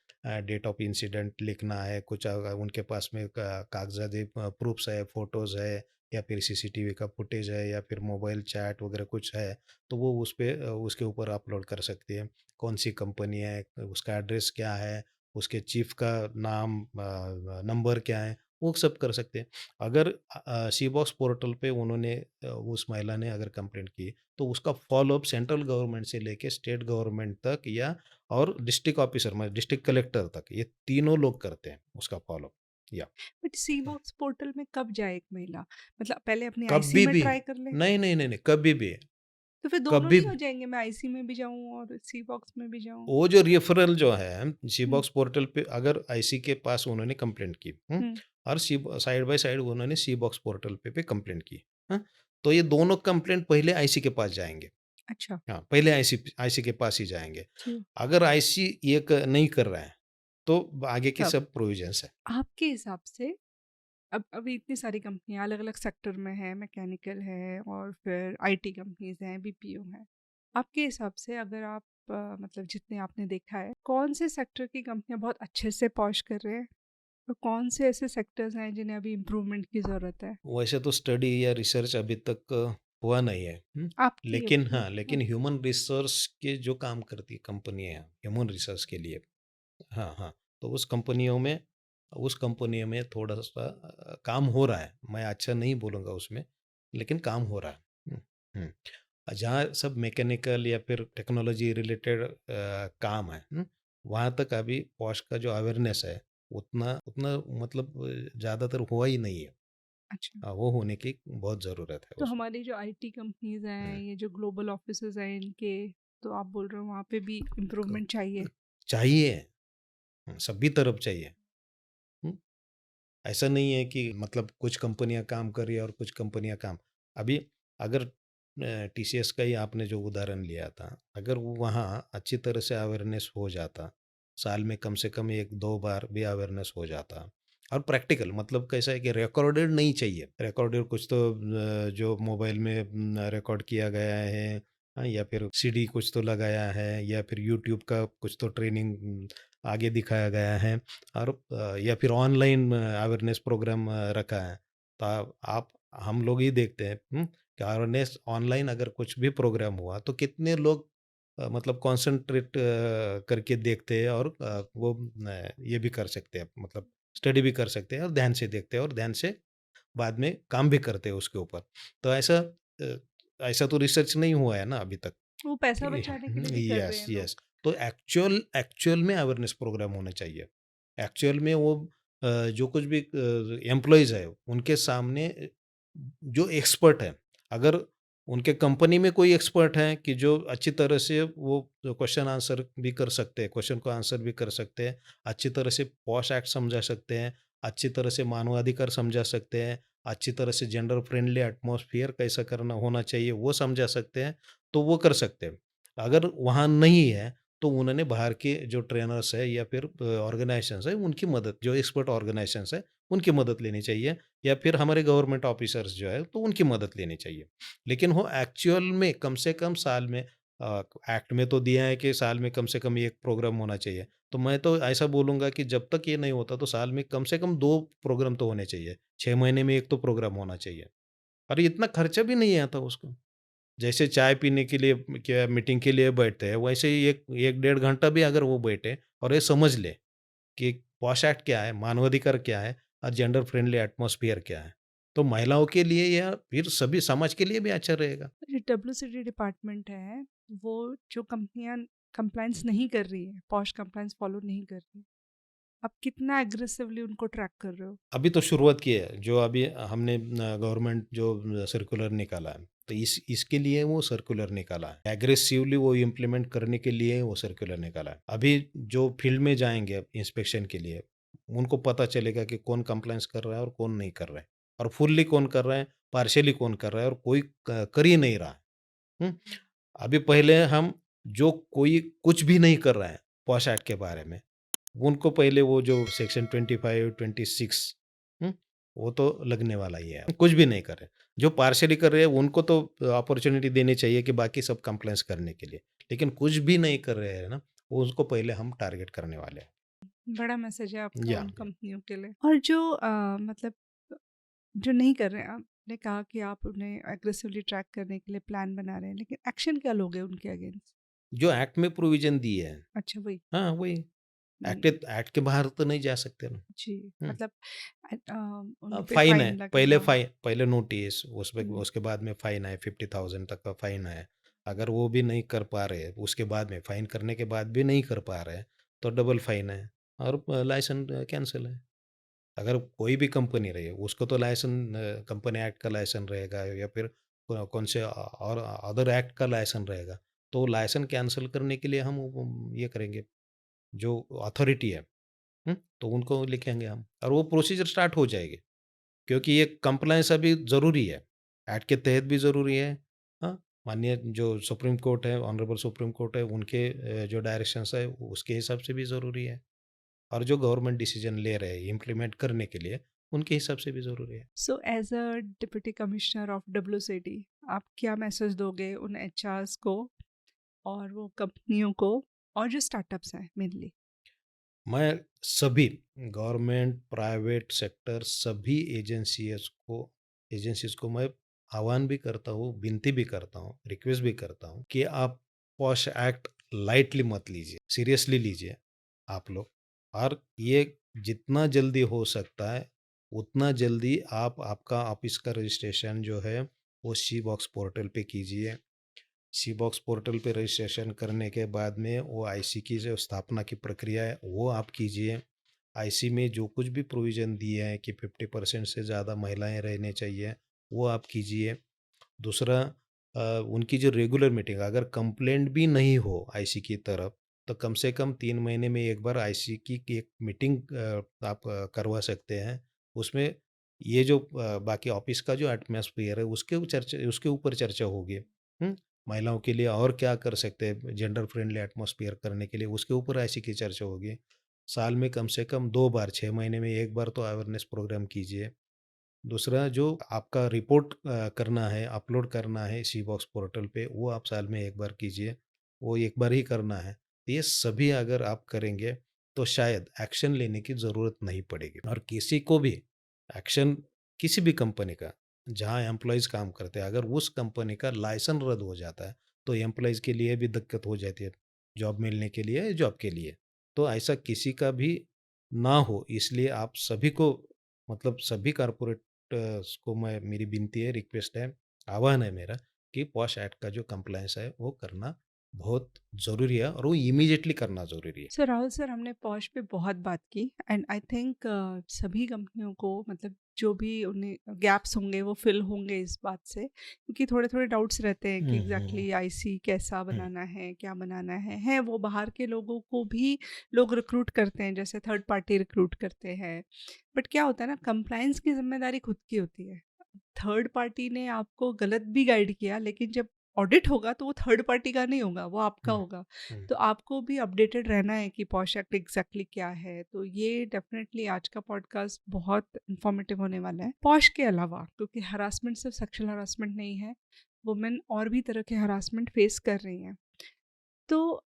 डेट ऑफ इंसिडेंट लिखना है, कुछ अगर उनके पास में कागजाती प्रूफ्स है, फोटोज़ है, या फिर सीसीटीवी का फुटेज है, या फिर मोबाइल चैट वगैरह कुछ है, तो वो उस पे उसके ऊपर अपलोड कर सकती है। कौन सी कंपनी है, उसका एड्रेस क्या है, उसके चीफ का नाम, नंबर क्या है, वो सब कर सकते हैं। अगर सी बॉक्स पोर्टल पे उन्होंने उस महिला ने अगर कंप्लेंट की, तो उसका फ़ॉलो-अप सेंट्रल गवर्नमेंट से लेके स्टेट गवर्नमेंट तक, या और डिस्ट्रिक्ट ऑफिसर मतलब डिस्ट्रिक्ट कलेक्टर तक, ये तीनों लोग करते हैं उसका फ़ॉलो। या बट सी बॉक्स पोर्टल में कब जाए एक महिला? मतलब पहले अपनी आईसी कभी में भी, ट्राई कर ले? नहीं, नहीं, नहीं, नहीं, कभी भी, तो फिर दोनों कभी नहीं हो भी। जाएंगे? मैं आईसी में भी जाऊं और सी बॉक्स में भी जाऊं? वो जो रेफरल जो है सी हम्म। बॉक्स पोर्टल पे अगर आईसी के पास उन्होंने कंप्लेंट की, हम्म। और सी साइड बाय साइड उन्होंने सी बॉक्स पोर्टल पे कंप्लेंट की, तो ये दोनों कंप्लेंट पहले आईसी के पास जाएंगे। अच्छा। हाँ, पहले आईसी आईसी के पास ही जाएंगे। जी। अगर आईसी ये नहीं कर रहा है, तो आगे की तब सब प्रोविजंस है। आपके हिसाब से अब अभी इतनी सारी कंपनियां अलग अलग सेक्टर में हैं, मैकेनिकल है और फिर आईटी कंपनीज हैं, बीपीओ हैं। आपके हिसाब से अगर आप मतलब जितने आपने देखा है, कौन से सेक्टर की कंपनियां बहुत अच्छे से पॉश कर रहे हैं और कौन से ऐसे सेक्टर्स हैं जिन्हें अभी इम्प्रूवमेंट की ज़रूरत है? वैसे तो स्टडी या रिसर्च अभी तक हुआ नहीं है। आपकी लेकिन हाँ, ओपिनियन। लेकिन ह्यूमन रिसोर्स के जो काम करती कंपनियाँ हैं, ह्यूमन रिसोर्स के लिए, हाँ, हाँ, तो उस कंपनियों में थोड़ा-सा काम हो रहा है। मैं अच्छा नहीं बोलूँगा उसमें, लेकिन काम हो रहा है। हुँ। जहाँ सब मैकेनिकल या फिर टेक्नोलॉजी रिलेटेड काम है, वहाँ तक अभी पॉश का जो अवेयरनेस है, उतना उतना मतलब ज़्यादातर हुआ ही नहीं है। अच्छा, वो होने की बहुत ज़रूरत है तो उसमें। हमारी जो आईटी कंपनीज हैं, हुँ, ये जो ग्लोबल ऑफिसेज हैं इनके, तो आप बोल रहे हो वहाँ पे भी क इम्प्रूवमेंट चाहिए? चाहिए, सभी तरफ चाहिए। हुँ, ऐसा नहीं है कि मतलब कुछ कंपनियाँ काम कर रही है और कुछ कंपनियाँ काम, अभी अगर टीसीएस का ही आपने जो उदाहरण लिया था, अगर वो वहाँ अच्छी तरह से अवेयरनेस हो जाता, साल में कम से कम 1-2 बार भी अवेयरनेस हो जाता और प्रैक्टिकल मतलब कैसा है कि रिकॉर्डेड नहीं चाहिए। रिकॉर्डेड कुछ तो जो मोबाइल में रिकॉर्ड किया गया है, या फिर सीडी कुछ तो लगाया है या फिर यूट्यूब का कुछ तो ट्रेनिंग आगे दिखाया गया है और या फिर ऑनलाइन अवेयरनेस प्रोग्राम रखा है। तो आप हम लोग ही देखते हैं, कि अवेयरनेस ऑनलाइन अगर कुछ भी प्रोग्राम हुआ तो कितने लोग मतलब कॉन्संट्रेट करके देखते हैं और वो ये भी कर सकते हैं, मतलब स्टडी भी कर सकते हैं और ध्यान से देखते हैं और ध्यान से बाद में काम भी करते हैं उसके ऊपर। तो ऐसा तो रिसर्च नहीं हुआ है ना अभी तक। वो पैसा बचाने के लिए भी कर रहे यस, हैं लोग। यस। तो एक्चुअल एक्चुअल में अवेयरनेस प्रोग्राम होने चाहिए। एक्चुअल में वो जो कुछ भी एम्प्लॉइज़ है, उनके सामने जो एक्सपर्ट है, अगर उनके कंपनी में कोई एक्सपर्ट है कि जो अच्छी तरह से वो क्वेश्चन आंसर भी कर सकते हैं, क्वेश्चन को आंसर भी कर सकते हैं, अच्छी तरह से पॉश एक्ट समझा सकते हैं, अच्छी तरह से मानवाधिकार समझा सकते हैं, अच्छी तरह से जेंडर फ्रेंडली एटमॉस्फेयर कैसा करना होना चाहिए, वो समझा सकते हैं, तो वो कर सकते हैं। अगर वहाँ नहीं है, तो उन्होंने बाहर के जो ट्रेनर्स है या फिर ऑर्गेनाइजेशंस है, उनकी मदद, जो एक्सपर्ट ऑर्गेनाइजेशंस है, उनकी मदद लेनी चाहिए या फिर हमारे गवर्नमेंट ऑफिसर्स जो है, तो उनकी मदद लेनी चाहिए। लेकिन वो एक्चुअल में कम से कम साल में एक्ट में तो दिया है कि साल में कम से कम 1 प्रोग्राम होना चाहिए। तो मैं तो ऐसा बोलूँगा कि जब तक ये नहीं होता, तो साल में कम से कम 2 प्रोग्राम तो होने चाहिए। 6 महीने में 1 तो प्रोग्राम होना चाहिए। और इतना खर्चा भी नहीं आता उसको। जैसे चाय पीने के लिए क्या मीटिंग के लिए बैठते हैं, वैसे ही 1 डेढ़ घंटा भी अगर वो बैठे और ये समझ ले कि पॉश एक्ट क्या है, मानवाधिकार क्या है और जेंडर फ्रेंडली एटमॉस्फेयर क्या है, तो महिलाओं के लिए या फिर सभी समाज के लिए भी अच्छा रहेगा। जो डब्ल्यूसीडी डिपार्टमेंट है, वो जो कंपनियां कंप्लायंस नहीं कर रही है, पॉश कंप्लायंस फॉलो नहीं कर रही है, आप कितना एग्रेसिवली उनको ट्रैक कर रहे हो? अभी तो शुरुआत की है, जो अभी हमने गवर्नमेंट जो सर्कुलर निकाला है, तो इसके लिए वो सर्कुलर निकाला है। एग्रेसिवली वो इम्प्लीमेंट करने के लिए वो सर्कुलर निकाला है। अभी जो फील्ड में जाएँगे इंस्पेक्शन के लिए, उनको पता चलेगा कि कौन कंप्लायंस कर रहा है और कौन नहीं कर रहा है और फुल्ली कौन कर रहा है, पार्शियली कौन कर रहा है और कोई कर ही नहीं रहा है। हुँ? अभी पहले हम जो कोई कुछ भी नहीं कर रहा है पॉश एक्ट के बारे में, उनको पहले वो जो सेक्शन 25, 26, हुँ? वो तो लगने वाला ही है। कुछ भी नहीं कर रहे। जो पार्शियली कर रहे हैं उनको तो अपॉर्च्युनिटी देनी चाहिए कि बाकी सब कंप्लायंस करने के लिए। लेकिन कुछ भी नहीं कर रहे हैं ना, वो उसको पहले हम टारगेट करने वाले हैं। बड़ा मैसेज है आपका या उन कंपनियों के लिए। और जो मतलब जो नहीं कर रहे हैं, आपने कहा कि आप उन्हें एग्रेसिवली ट्रैक करने के लिए प्लान बना रहे हैं, लेकिन एक्शन क्या लोगे उनके अगेंस्ट? जो एक्ट में प्रोविज़न दी है, अच्छा, वही। हाँ, वही। एक्ट हम्म, एक्ट के बाहर तो नहीं जा सकते ना। जी। हुँ। मतलब उन पे फ़ाइन है, फाइन लगेगा। पहले नोटिस, उसपे हम्म, उसके बाद में फ़ाइन है, 50,000 तक का फ़ाइन है। अगर वो भी नहीं कर पा रहे, उसके बाद में फ़ाइन करने के बाद भी नहीं कर पा रहे, तो डबल फ़ाइन है और लाइसेंस कैंसल है। अगर कोई भी कंपनी रही, उसको तो कंपनी एक्ट का लाइसेंस रहेगा या फिर कौन से और अदर एक्ट का लाइसेंस रहेगा। तो लाइसेंस कैंसल करने के लिए हम ये करेंगे, जो अथॉरिटी है, तो उनको लिखेंगे हम और वो प्रोसीजर स्टार्ट हो जाएगी। क्योंकि ये कंप्लायंस अभी ज़रूरी है, एक्ट के तहत भी ज़रूरी है। हाँ, माननीय जो सुप्रीम कोर्ट है, ऑनरेबल सुप्रीम कोर्ट है, उनके जो डायरेक्शंस है, उसके हिसाब से भी ज़रूरी है। और जो गवर्नमेंट डिसीजन ले रहे हैं इम्प्लीमेंट करने के लिए, उनके हिसाब से भी ज़रूरी है। So as a deputy commissioner of WCD, आप क्या मैसेज दोगे उन HRs को और वो कंपनियों को और जो स्टार्टअप्स हैं मेनली? मैं सभी गवर्नमेंट, प्राइवेट सेक्टर सभी एजेंसीज़ को मैं आह्वान भी करता हूँ, विनती भी करता हूँ, रिक्वेस्ट भी करता हूँ कि आप पॉश एक्ट लाइटली मत लीजिए, सीरियसली लीजिए आप लोग। और ये जितना जल्दी हो सकता है, उतना जल्दी आप आपका ऑफ़िस का रजिस्ट्रेशन जो है, वो सी बॉक्स पोर्टल पे कीजिए। सी बॉक्स पोर्टल पे रजिस्ट्रेशन करने के बाद में वो आईसी की जो स्थापना की प्रक्रिया है वो आप कीजिए। आईसी में जो कुछ भी प्रोविज़न दिए हैं कि 50% से ज़्यादा महिलाएं रहने चाहिए, वो आप कीजिए। दूसरा, उनकी जो रेगुलर मीटिंग अगर कंप्लेंट भी नहीं हो आईसी की तरफ, तो कम से कम 3 महीने में एक बार आईसी की एक मीटिंग आप करवा सकते हैं। उसमें ये जो बाकी ऑफ़िस का जो एटमॉस्फेयर है उसके ऊपर चर्चा होगी। हुँ? महिलाओं के लिए और क्या कर सकते हैं जेंडर फ्रेंडली एटमॉस्फेयर करने के लिए, उसके ऊपर आईसी की चर्चा होगी। साल में कम से कम 2 बार, 6 महीने में 1 बार तो अवेयरनेस प्रोग्राम कीजिए। दूसरा, जो आपका रिपोर्ट करना है, अपलोड करना है सी बॉक्स पोर्टल पे, वो आप साल में 1 बार कीजिए, वो 1 बार ही करना है। ये सभी अगर आप करेंगे, तो शायद एक्शन लेने की ज़रूरत नहीं पड़ेगी और किसी को भी एक्शन किसी भी कंपनी का, जहाँ एम्प्लॉइज़ काम करते हैं, अगर उस कंपनी का लाइसेंस रद्द हो जाता है, तो एम्प्लॉइज़ के लिए भी दिक्कत हो जाती है, जॉब मिलने के लिए, जॉब के लिए। तो ऐसा किसी का भी ना हो, इसलिए आप सभी को मतलब सभी कॉर्पोरेट को मैं मेरी विनती है, रिक्वेस्ट है, आह्वान है मेरा कि पॉश एक्ट का जो कंप्लायंस है वो करना बहुत ज़रूरी है और वो इमीडिएटली करना ज़रूरी है। सो राहुल सर, हमने पॉश पे बहुत बात की एंड आई थिंक सभी कंपनियों को मतलब जो भी उन्हें गैप्स होंगे वो फिल होंगे इस बात से, क्योंकि थोड़े थोड़े डाउट्स रहते हैं कि हुँ, हुँ, एग्जैक्टली आईसी कैसा हुँ। बनाना है, क्या बनाना है वो बाहर के लोगों को भी लोग रिक्रूट करते हैं, जैसे थर्ड पार्टी रिक्रूट करते हैं। बट क्या होता है ना, कंप्लायंस की जिम्मेदारी खुद की होती है। थर्ड पार्टी ने आपको गलत भी गाइड किया, लेकिन जब ऑडिट होगा तो वो थर्ड पार्टी का नहीं होगा, वो आपका हुँ, होगा। हुँ। तो आपको भी अपडेटेड रहना है कि पॉश एक्ट एग्जैक्टली क्या है। तो ये डेफिनेटली आज का पॉडकास्ट बहुत इंफॉर्मेटिव होने वाला है। पॉश के अलावा, क्योंकि हरासमेंट सिर्फ सेक्सुअल हरासमेंट नहीं है, वुमेन और भी तरह के हरासमेंट फेस कर रही हैं। तो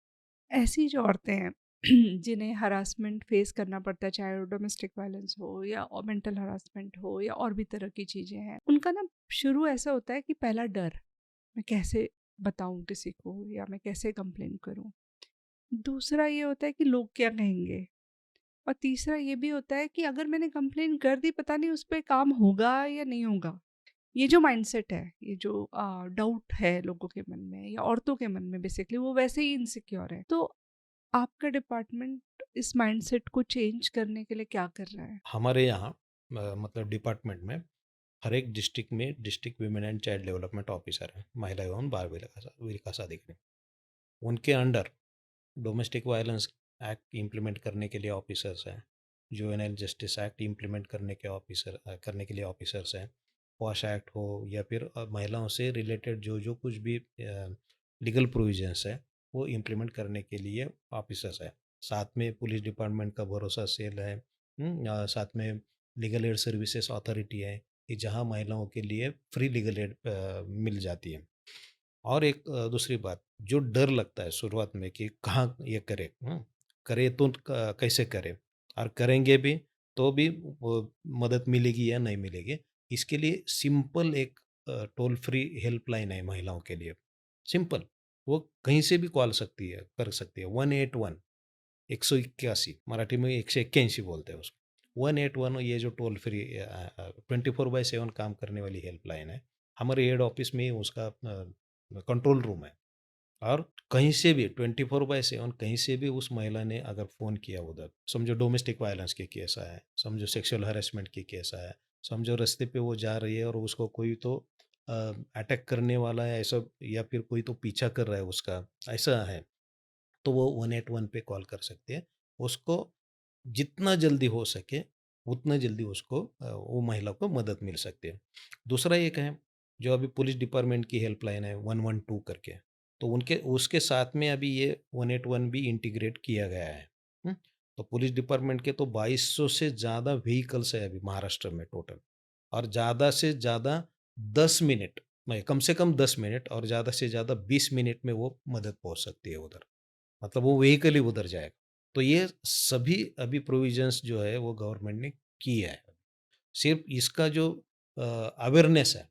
ऐसी जो औरतें हैं जिन्हें हरासमेंट फेस करना पड़ता है, चाहे वो डोमेस्टिक वायलेंस हो या मेंटल हरासमेंट हो या और भी तरह की चीज़ें हैं, उनका ना शुरू ऐसा होता है कि पहला डर, मैं कैसे बताऊं किसी को या मैं कैसे कंप्लेन करूं। दूसरा ये होता है कि लोग क्या कहेंगे। और तीसरा ये भी होता है कि अगर मैंने कंप्लेन कर दी, पता नहीं उस पर काम होगा या नहीं होगा। ये जो माइंडसेट है, ये जो डाउट है लोगों के मन में या औरतों के मन में, बेसिकली वो वैसे ही इनसिक्योर है। तो आपका डिपार्टमेंट इस माइंडसेट को चेंज करने के लिए क्या कर रहा है? हमारे यहाँ मतलब डिपार्टमेंट में हर एक डिस्ट्रिक्ट में district women and child development officer है, महिला एवं बाल विकास अधिकारी। उनके under domestic violence act implement करने के लिए ऑफिसर्स हैं, जुवेनाइल जस्टिस एक्ट इम्प्लीमेंट करने के लिए ऑफिसर्स हैं, पॉश एक्ट हो या फिर महिलाओं से रिलेटेड जो जो कुछ भी लीगल प्रोविजंस है वो इम्प्लीमेंट करने के लिए ऑफिसर्स हैं। साथ में पुलिस डिपार्टमेंट का भरोसा सेल है। साथ में लीगल एड सर्विसेज अथॉरिटी है कि जहाँ महिलाओं के लिए फ्री लीगल एड मिल जाती है। और एक दूसरी बात, जो डर लगता है शुरुआत में कि कहाँ ये करे, करे तो कैसे करे और करेंगे भी तो भी वो मदद मिलेगी या नहीं मिलेगी, इसके लिए सिंपल एक टोल फ्री हेल्पलाइन है महिलाओं के लिए। सिंपल, वो कहीं से भी कॉल सकती है, कर सकती है। 181, 181, मराठी में 181 बोलते हैं उसको। 181 ये जो टोल फ्री 24/7 काम करने वाली हेल्पलाइन है, हमारे हेड ऑफिस में ही उसका कंट्रोल रूम है। और कहीं से भी 24/7 कहीं से भी उस महिला ने अगर फ़ोन किया उधर, समझो डोमेस्टिक वायलेंस के केस आया है, समझो सेक्सुअल हैरेसमेंट के केस आया है, समझो रास्ते पे वो जा रही है और उसको कोई तो अटैक करने वाला है ऐसा, या फिर कोई तो पीछा कर रहा है उसका, ऐसा है, तो वो 181 पे कॉल कर सकते हैं। उसको जितना जल्दी हो सके, उतना जल्दी उसको वो महिला को मदद मिल सकती है। दूसरा एक है, जो अभी पुलिस डिपार्टमेंट की हेल्पलाइन है 112 करके, तो उनके उसके साथ में अभी ये 181 भी इंटीग्रेट किया गया है। हुँ? तो पुलिस डिपार्टमेंट के तो 2200 से ज़्यादा व्हीकल्स है अभी महाराष्ट्र में टोटल, और ज़्यादा से ज़्यादा 10 मिनट में, कम से कम 10 मिनट और ज़्यादा से ज़्यादा 20 मिनट में वो मदद पहुँच सकती है उधर। मतलब वो व्हीकल ही उधर जाएगा। तो ये सभी अभी प्रोविज़न्स जो है वो गवर्नमेंट ने किया है। सिर्फ़ इसका जो अवेयरनेस है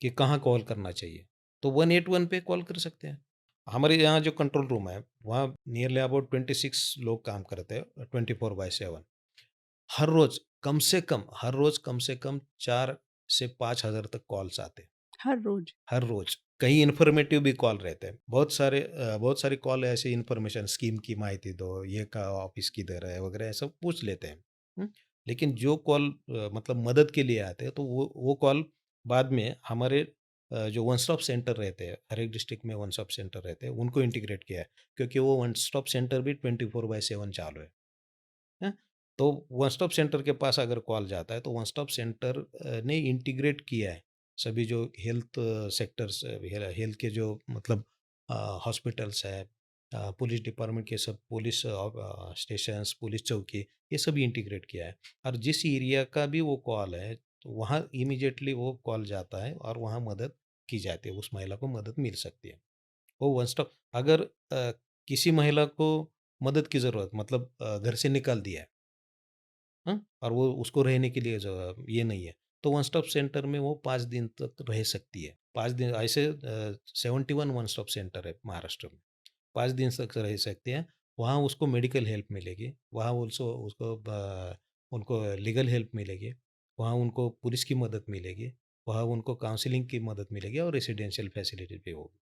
कि कहाँ कॉल करना चाहिए, तो 181 पे कॉल कर सकते हैं। हमारे यहाँ जो कंट्रोल रूम है, वहाँ नियरली अबाउट 26 लोग काम करते हैं 24/7। हर रोज़ कम से कम 4 से 5,000 तक कॉल्स आते हैं, हर रोज? हर रोज़। कहीं इन्फॉर्मेटिव भी कॉल रहते हैं। बहुत सारे कॉल ऐसे इन्फॉर्मेशन स्कीम की माहिती दो, ये का ऑफ़िस किधर है वगैरह ये सब पूछ लेते हैं। हुँ? लेकिन जो कॉल मतलब मदद के लिए आते हैं, तो वो कॉल बाद में हमारे जो वन स्टॉप सेंटर रहते हैं, हर एक डिस्ट्रिक्ट में वन स्टॉप सेंटर रहते हैं, उनको इंटीग्रेट किया है। क्योंकि वो वन स्टॉप सेंटर भी 24/7 चालू है। हैं? तो वन स्टॉप सेंटर के पास अगर कॉल जाता है, तो वन स्टॉप सेंटर ने इंटीग्रेट किया है सभी जो हेल्थ सेक्टर्स, हेल्थ के जो मतलब हॉस्पिटल्स है, पुलिस डिपार्टमेंट के सब पुलिस स्टेशंस, पुलिस चौकी, ये सभी इंटीग्रेट किया है। और जिस एरिया का भी वो कॉल है, तो वहाँ इमीडिएटली वो कॉल जाता है और वहाँ मदद की जाती है, उस महिला को मदद मिल सकती है। वो वन स्टॉप अगर किसी महिला को मदद की ज़रूरत मतलब घर से निकाल दिया है, हाँ? और वो उसको रहने के लिए ये नहीं है, तो वन स्टॉप सेंटर में वो 5 दिन तक रह सकती है। 5 दिन ऐसे 71 वन स्टॉप सेंटर है महाराष्ट्र में। 5 दिन तक रह सकते हैं। वहाँ उसको मेडिकल हेल्प मिलेगी, वहाँ ऑल्सो उसको उनको लीगल हेल्प मिलेगी, वहाँ उनको पुलिस की मदद मिलेगी, वहाँ उनको काउंसलिंग की मदद मिलेगी और रेसिडेंशियल फैसिलिटी भी होगी।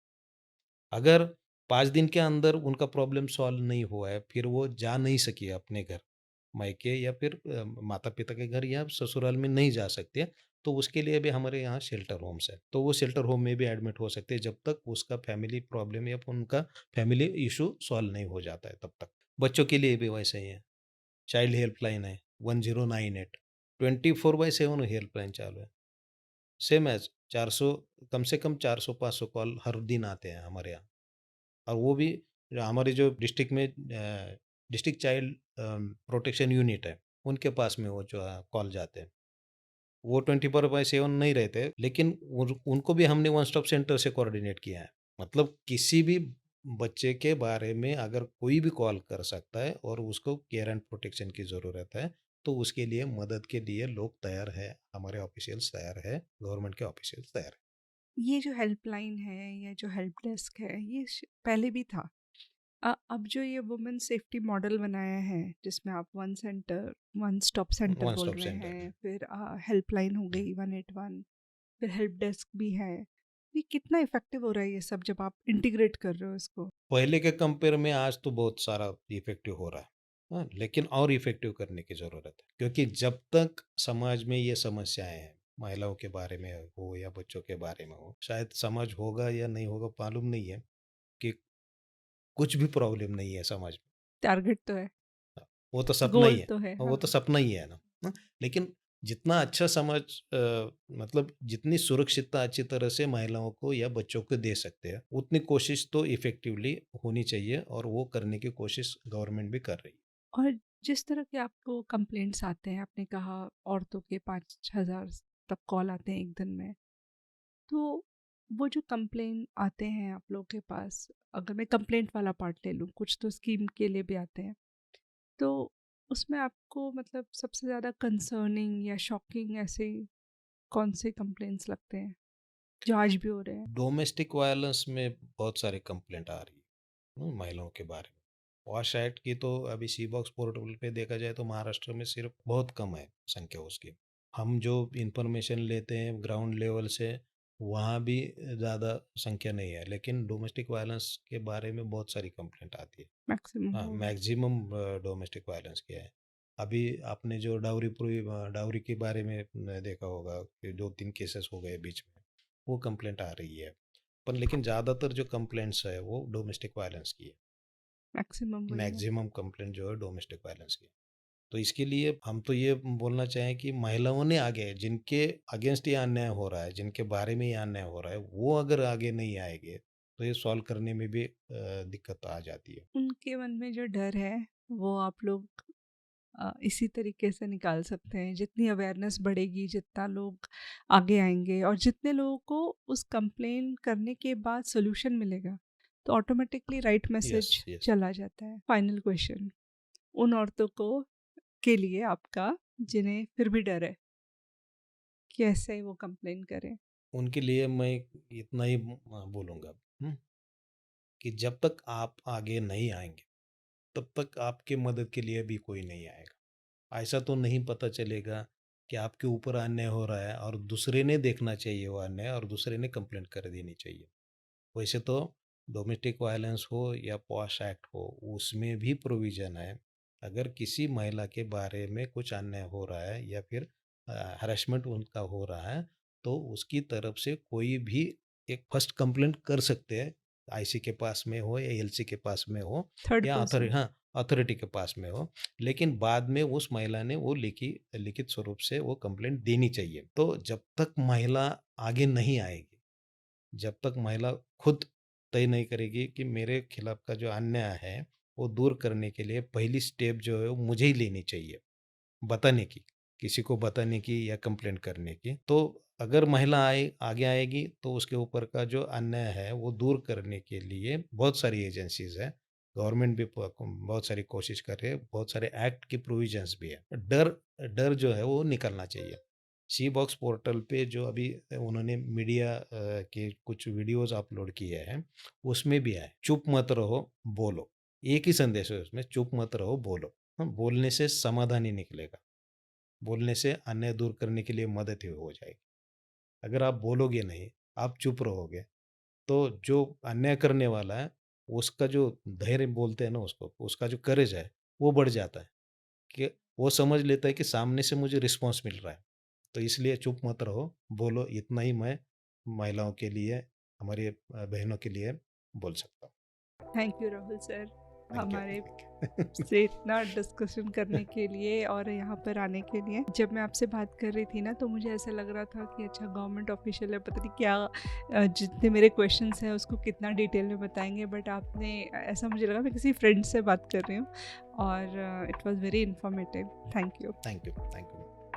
अगर 5 दिन के अंदर उनका प्रॉब्लम सॉल्व नहीं हुआ है, फिर वो जा नहीं सकी है अपने घर, मायके या फिर माता-पिता के घर या ससुराल में नहीं जा सकते, तो उसके लिए भी हमारे यहाँ शेल्टर होम्स है। तो वो शेल्टर होम में भी एडमिट हो सकते हैं जब तक उसका फैमिली प्रॉब्लम या फिर उनका फैमिली इश्यू सॉल्व नहीं हो जाता है तब तक। बच्चों के लिए भी वैसे ही है। चाइल्ड हेल्पलाइन है 1098, 24/7 हेल्पलाइन चालू है। सेम एज़ 400, कम से कम 400-500 कॉल हर दिन आते हैं हमारे यहाँ। और वो भी हमारे जो डिस्ट्रिक्ट में डिस्ट्रिक्ट चाइल्ड प्रोटेक्शन यूनिट है, उनके पास में वो जो कॉल जाते हैं। वो 24/7 नहीं रहते, लेकिन उनको भी हमने वन स्टॉप सेंटर से कोऑर्डिनेट किया है। मतलब किसी भी बच्चे के बारे में अगर कोई भी कॉल कर सकता है और उसको केयर एंड प्रोटेक्शन की ज़रूरत है, तो उसके लिए मदद के लिए लोग तैयार हैं, हमारे ऑफिशियल्स तैयार हैं, गवर्नमेंट के ऑफिशियल्स तैयार हैं। ये जो हेल्पलाइन है या जो हेल्प डेस्क है, ये पहले भी था। अब जो ये वुमेन सेफ्टी मॉडल बनाया है, जिसमें आप वन स्टॉप सेंटर वन बोल स्टॉप रहे सेंटर हैं, है। फिर हेल्पलाइन हो गई 181, फिर हेल्प डेस्क भी है। ये कितना इफेक्टिव हो रहा है ये सब जब आप इंटीग्रेट कर रहे हो इसको? पहले के कंपेयर में आज तो बहुत सारा इफ़ेक्टिव हो रहा है। हाँ, लेकिन और इफ़ेक्टिव करने की ज़रूरत है। क्योंकि जब तक समाज में ये समस्याएँ हैं, महिलाओं के बारे में हो या बच्चों के बारे में हो, शायद समाज होगा या नहीं होगा मालूम नहीं है, कि कुछ भी प्रॉब्लम नहीं है समाज में। टारगेट तो है, हाँ, वो तो सपना ही गोल है। तो है, वो हाँ। तो सपना ही है ना। हाँ, लेकिन जितना अच्छा समाज मतलब जितनी सुरक्षितता अच्छी तरह से महिलाओं को या बच्चों को दे सकते हैं, उतनी कोशिश तो इफ़ेक्टिवली होनी चाहिए और वो करने की कोशिश गवर्नमेंट भी कर रही है। और जिस तरह के आपको कंप्लेंट्स आते हैं, आपने कहा औरतों के 5,000 तक कॉल आते हैं एक दिन में, तो वो जो कंप्लेन आते हैं आप लोगों के पास, अगर मैं कंप्लेंट वाला पार्ट ले लूँ, कुछ तो स्कीम के लिए भी आते हैं, तो उसमें आपको मतलब सबसे ज़्यादा कंसर्निंग या शॉकिंग ऐसे कौन से कंप्लेंट्स लगते हैं जो आज भी हो रहे हैं? डोमेस्टिक वायलेंस में बहुत सारी कंप्लेंट आ रही है महिलाओं के बारे में। वॉश एक्ट की तो अभी सी बॉक्स पोर्टल पे देखा जाए तो महाराष्ट्र में सिर्फ बहुत कम है संख्या उसकी। हम जो इंफॉर्मेशन लेते हैं ग्राउंड लेवल से, वहाँ भी ज़्यादा संख्या नहीं है, लेकिन डोमेस्टिक वायलेंस के बारे में बहुत सारी कंप्लेंट आती है। मैक्सिमम हाँ, होगा। मैक्सिमम डोमेस्टिक वायलेंस किया है। अभी आपने जो डाउरी के बारे में देखा होगा कि 2-3 केसेस हो गए बीच में, वो कंप्लेंट आ रही है। पर लेकिन ज़्यादातर जो कंप्लेंट्स है वो डोमेस्टिक वायलेंस की है। मैक्सिमम वही है। मैक्सिमम कंप्लेंट जो है डोमेस्टिक वायलेंस की है। तो इसके लिए हम तो ये बोलना चाहें कि महिलाओं ने आगे, जिनके अगेंस्ट ये अन्याय हो रहा है, जिनके बारे में ये अन्याय हो रहा है, वो अगर आगे नहीं आएँगे, तो ये सॉल्व करने में भी दिक्कत आ जाती है। उनके मन में जो डर है वो आप लोग इसी तरीके से निकाल सकते हैं। जितनी अवेयरनेस बढ़ेगी, जितना लोग आगे आएंगे और जितने लोगों को उस कंप्लेन करने के बाद सोल्यूशन मिलेगा, तो automatically right yes, message yes. चला जाता है। फाइनल क्वेश्चन, उन औरतों को के लिए आपका जिन्हें फिर भी डर है, कैसे वो कंप्लेन करें? उनके लिए मैं इतना ही बोलूँगा, कि जब तक आप आगे नहीं आएँगे, तब तक आपकी मदद के लिए भी कोई नहीं आएगा। ऐसा तो नहीं पता चलेगा कि आपके ऊपर अन्याय हो रहा है और दूसरे ने देखना चाहिए वो अन्याय और दूसरे ने कंप्लेंट कर देनी चाहिए। वैसे तो डोमेस्टिक वायलेंस हो या पॉश एक्ट हो, उसमें भी प्रोविज़न है। अगर किसी महिला के बारे में कुछ अन्याय हो रहा है या फिर हैरेसमेंट उनका हो रहा है, तो उसकी तरफ से कोई भी एक फर्स्ट कंप्लेंट कर सकते हैं, आईसी के पास में हो या एलसी के पास में हो थर्ड या पर्सन। अथॉरिटी के पास में हो, लेकिन बाद में उस महिला ने वो लिखित स्वरूप से वो कंप्लेंट देनी चाहिए। तो जब तक महिला आगे नहीं आएगी, जब तक महिला खुद तय नहीं करेगी कि मेरे खिलाफ का जो अन्याय है, वो दूर करने के लिए पहली स्टेप जो है वो मुझे ही लेनी चाहिए, बताने की, किसी को बताने की या कंप्लेंट करने की। तो अगर महिला आगे आएगी तो उसके ऊपर का जो अन्याय है वो दूर करने के लिए बहुत सारी एजेंसीज है, गवर्नमेंट भी बहुत सारी कोशिश कर रही है, बहुत सारे एक्ट की प्रोविजंस भी है। डर डर जो है वो निकलना चाहिए। सी बॉक्स पोर्टल पे जो अभी उन्होंने मीडिया के कुछ वीडियोस अपलोड किए हैं, उसमें भी है, चुप मत रहो, बोलो। एक ही संदेश है उसमें, चुप मत रहो, बोलो। बोलने से समाधान ही निकलेगा। बोलने से अन्याय दूर करने के लिए मदद ही हो जाएगी। अगर आप बोलोगे नहीं, आप चुप रहोगे, तो जो अन्याय करने वाला है, उसका जो धैर्य बोलते हैं ना उसको, उसका जो करेज है, वो बढ़ जाता है कि वो समझ लेता है कि सामने से मुझे रिस्पॉन्स मिल रहा है। तो इसलिए चुप मत रहो, बोलो। इतना ही मैं महिलाओं के लिए, हमारी बहनों के लिए बोल सकता हूँ। Thank you Rahul sir, thank you. हमारे से इतना डिस्कशन करने के लिए और यहाँ पर आने के लिए। जब मैं आपसे बात कर रही थी ना, तो मुझे ऐसा लग रहा था कि अच्छा गवर्नमेंट ऑफिशियल है, पता नहीं क्या जितने मेरे क्वेश्चंस हैं उसको कितना डिटेल में बताएंगे, बट आपने ऐसा मुझे लगा मैं किसी फ्रेंड से बात कर रही हूँ और it was very informative. Thank you. Thank you, thank you.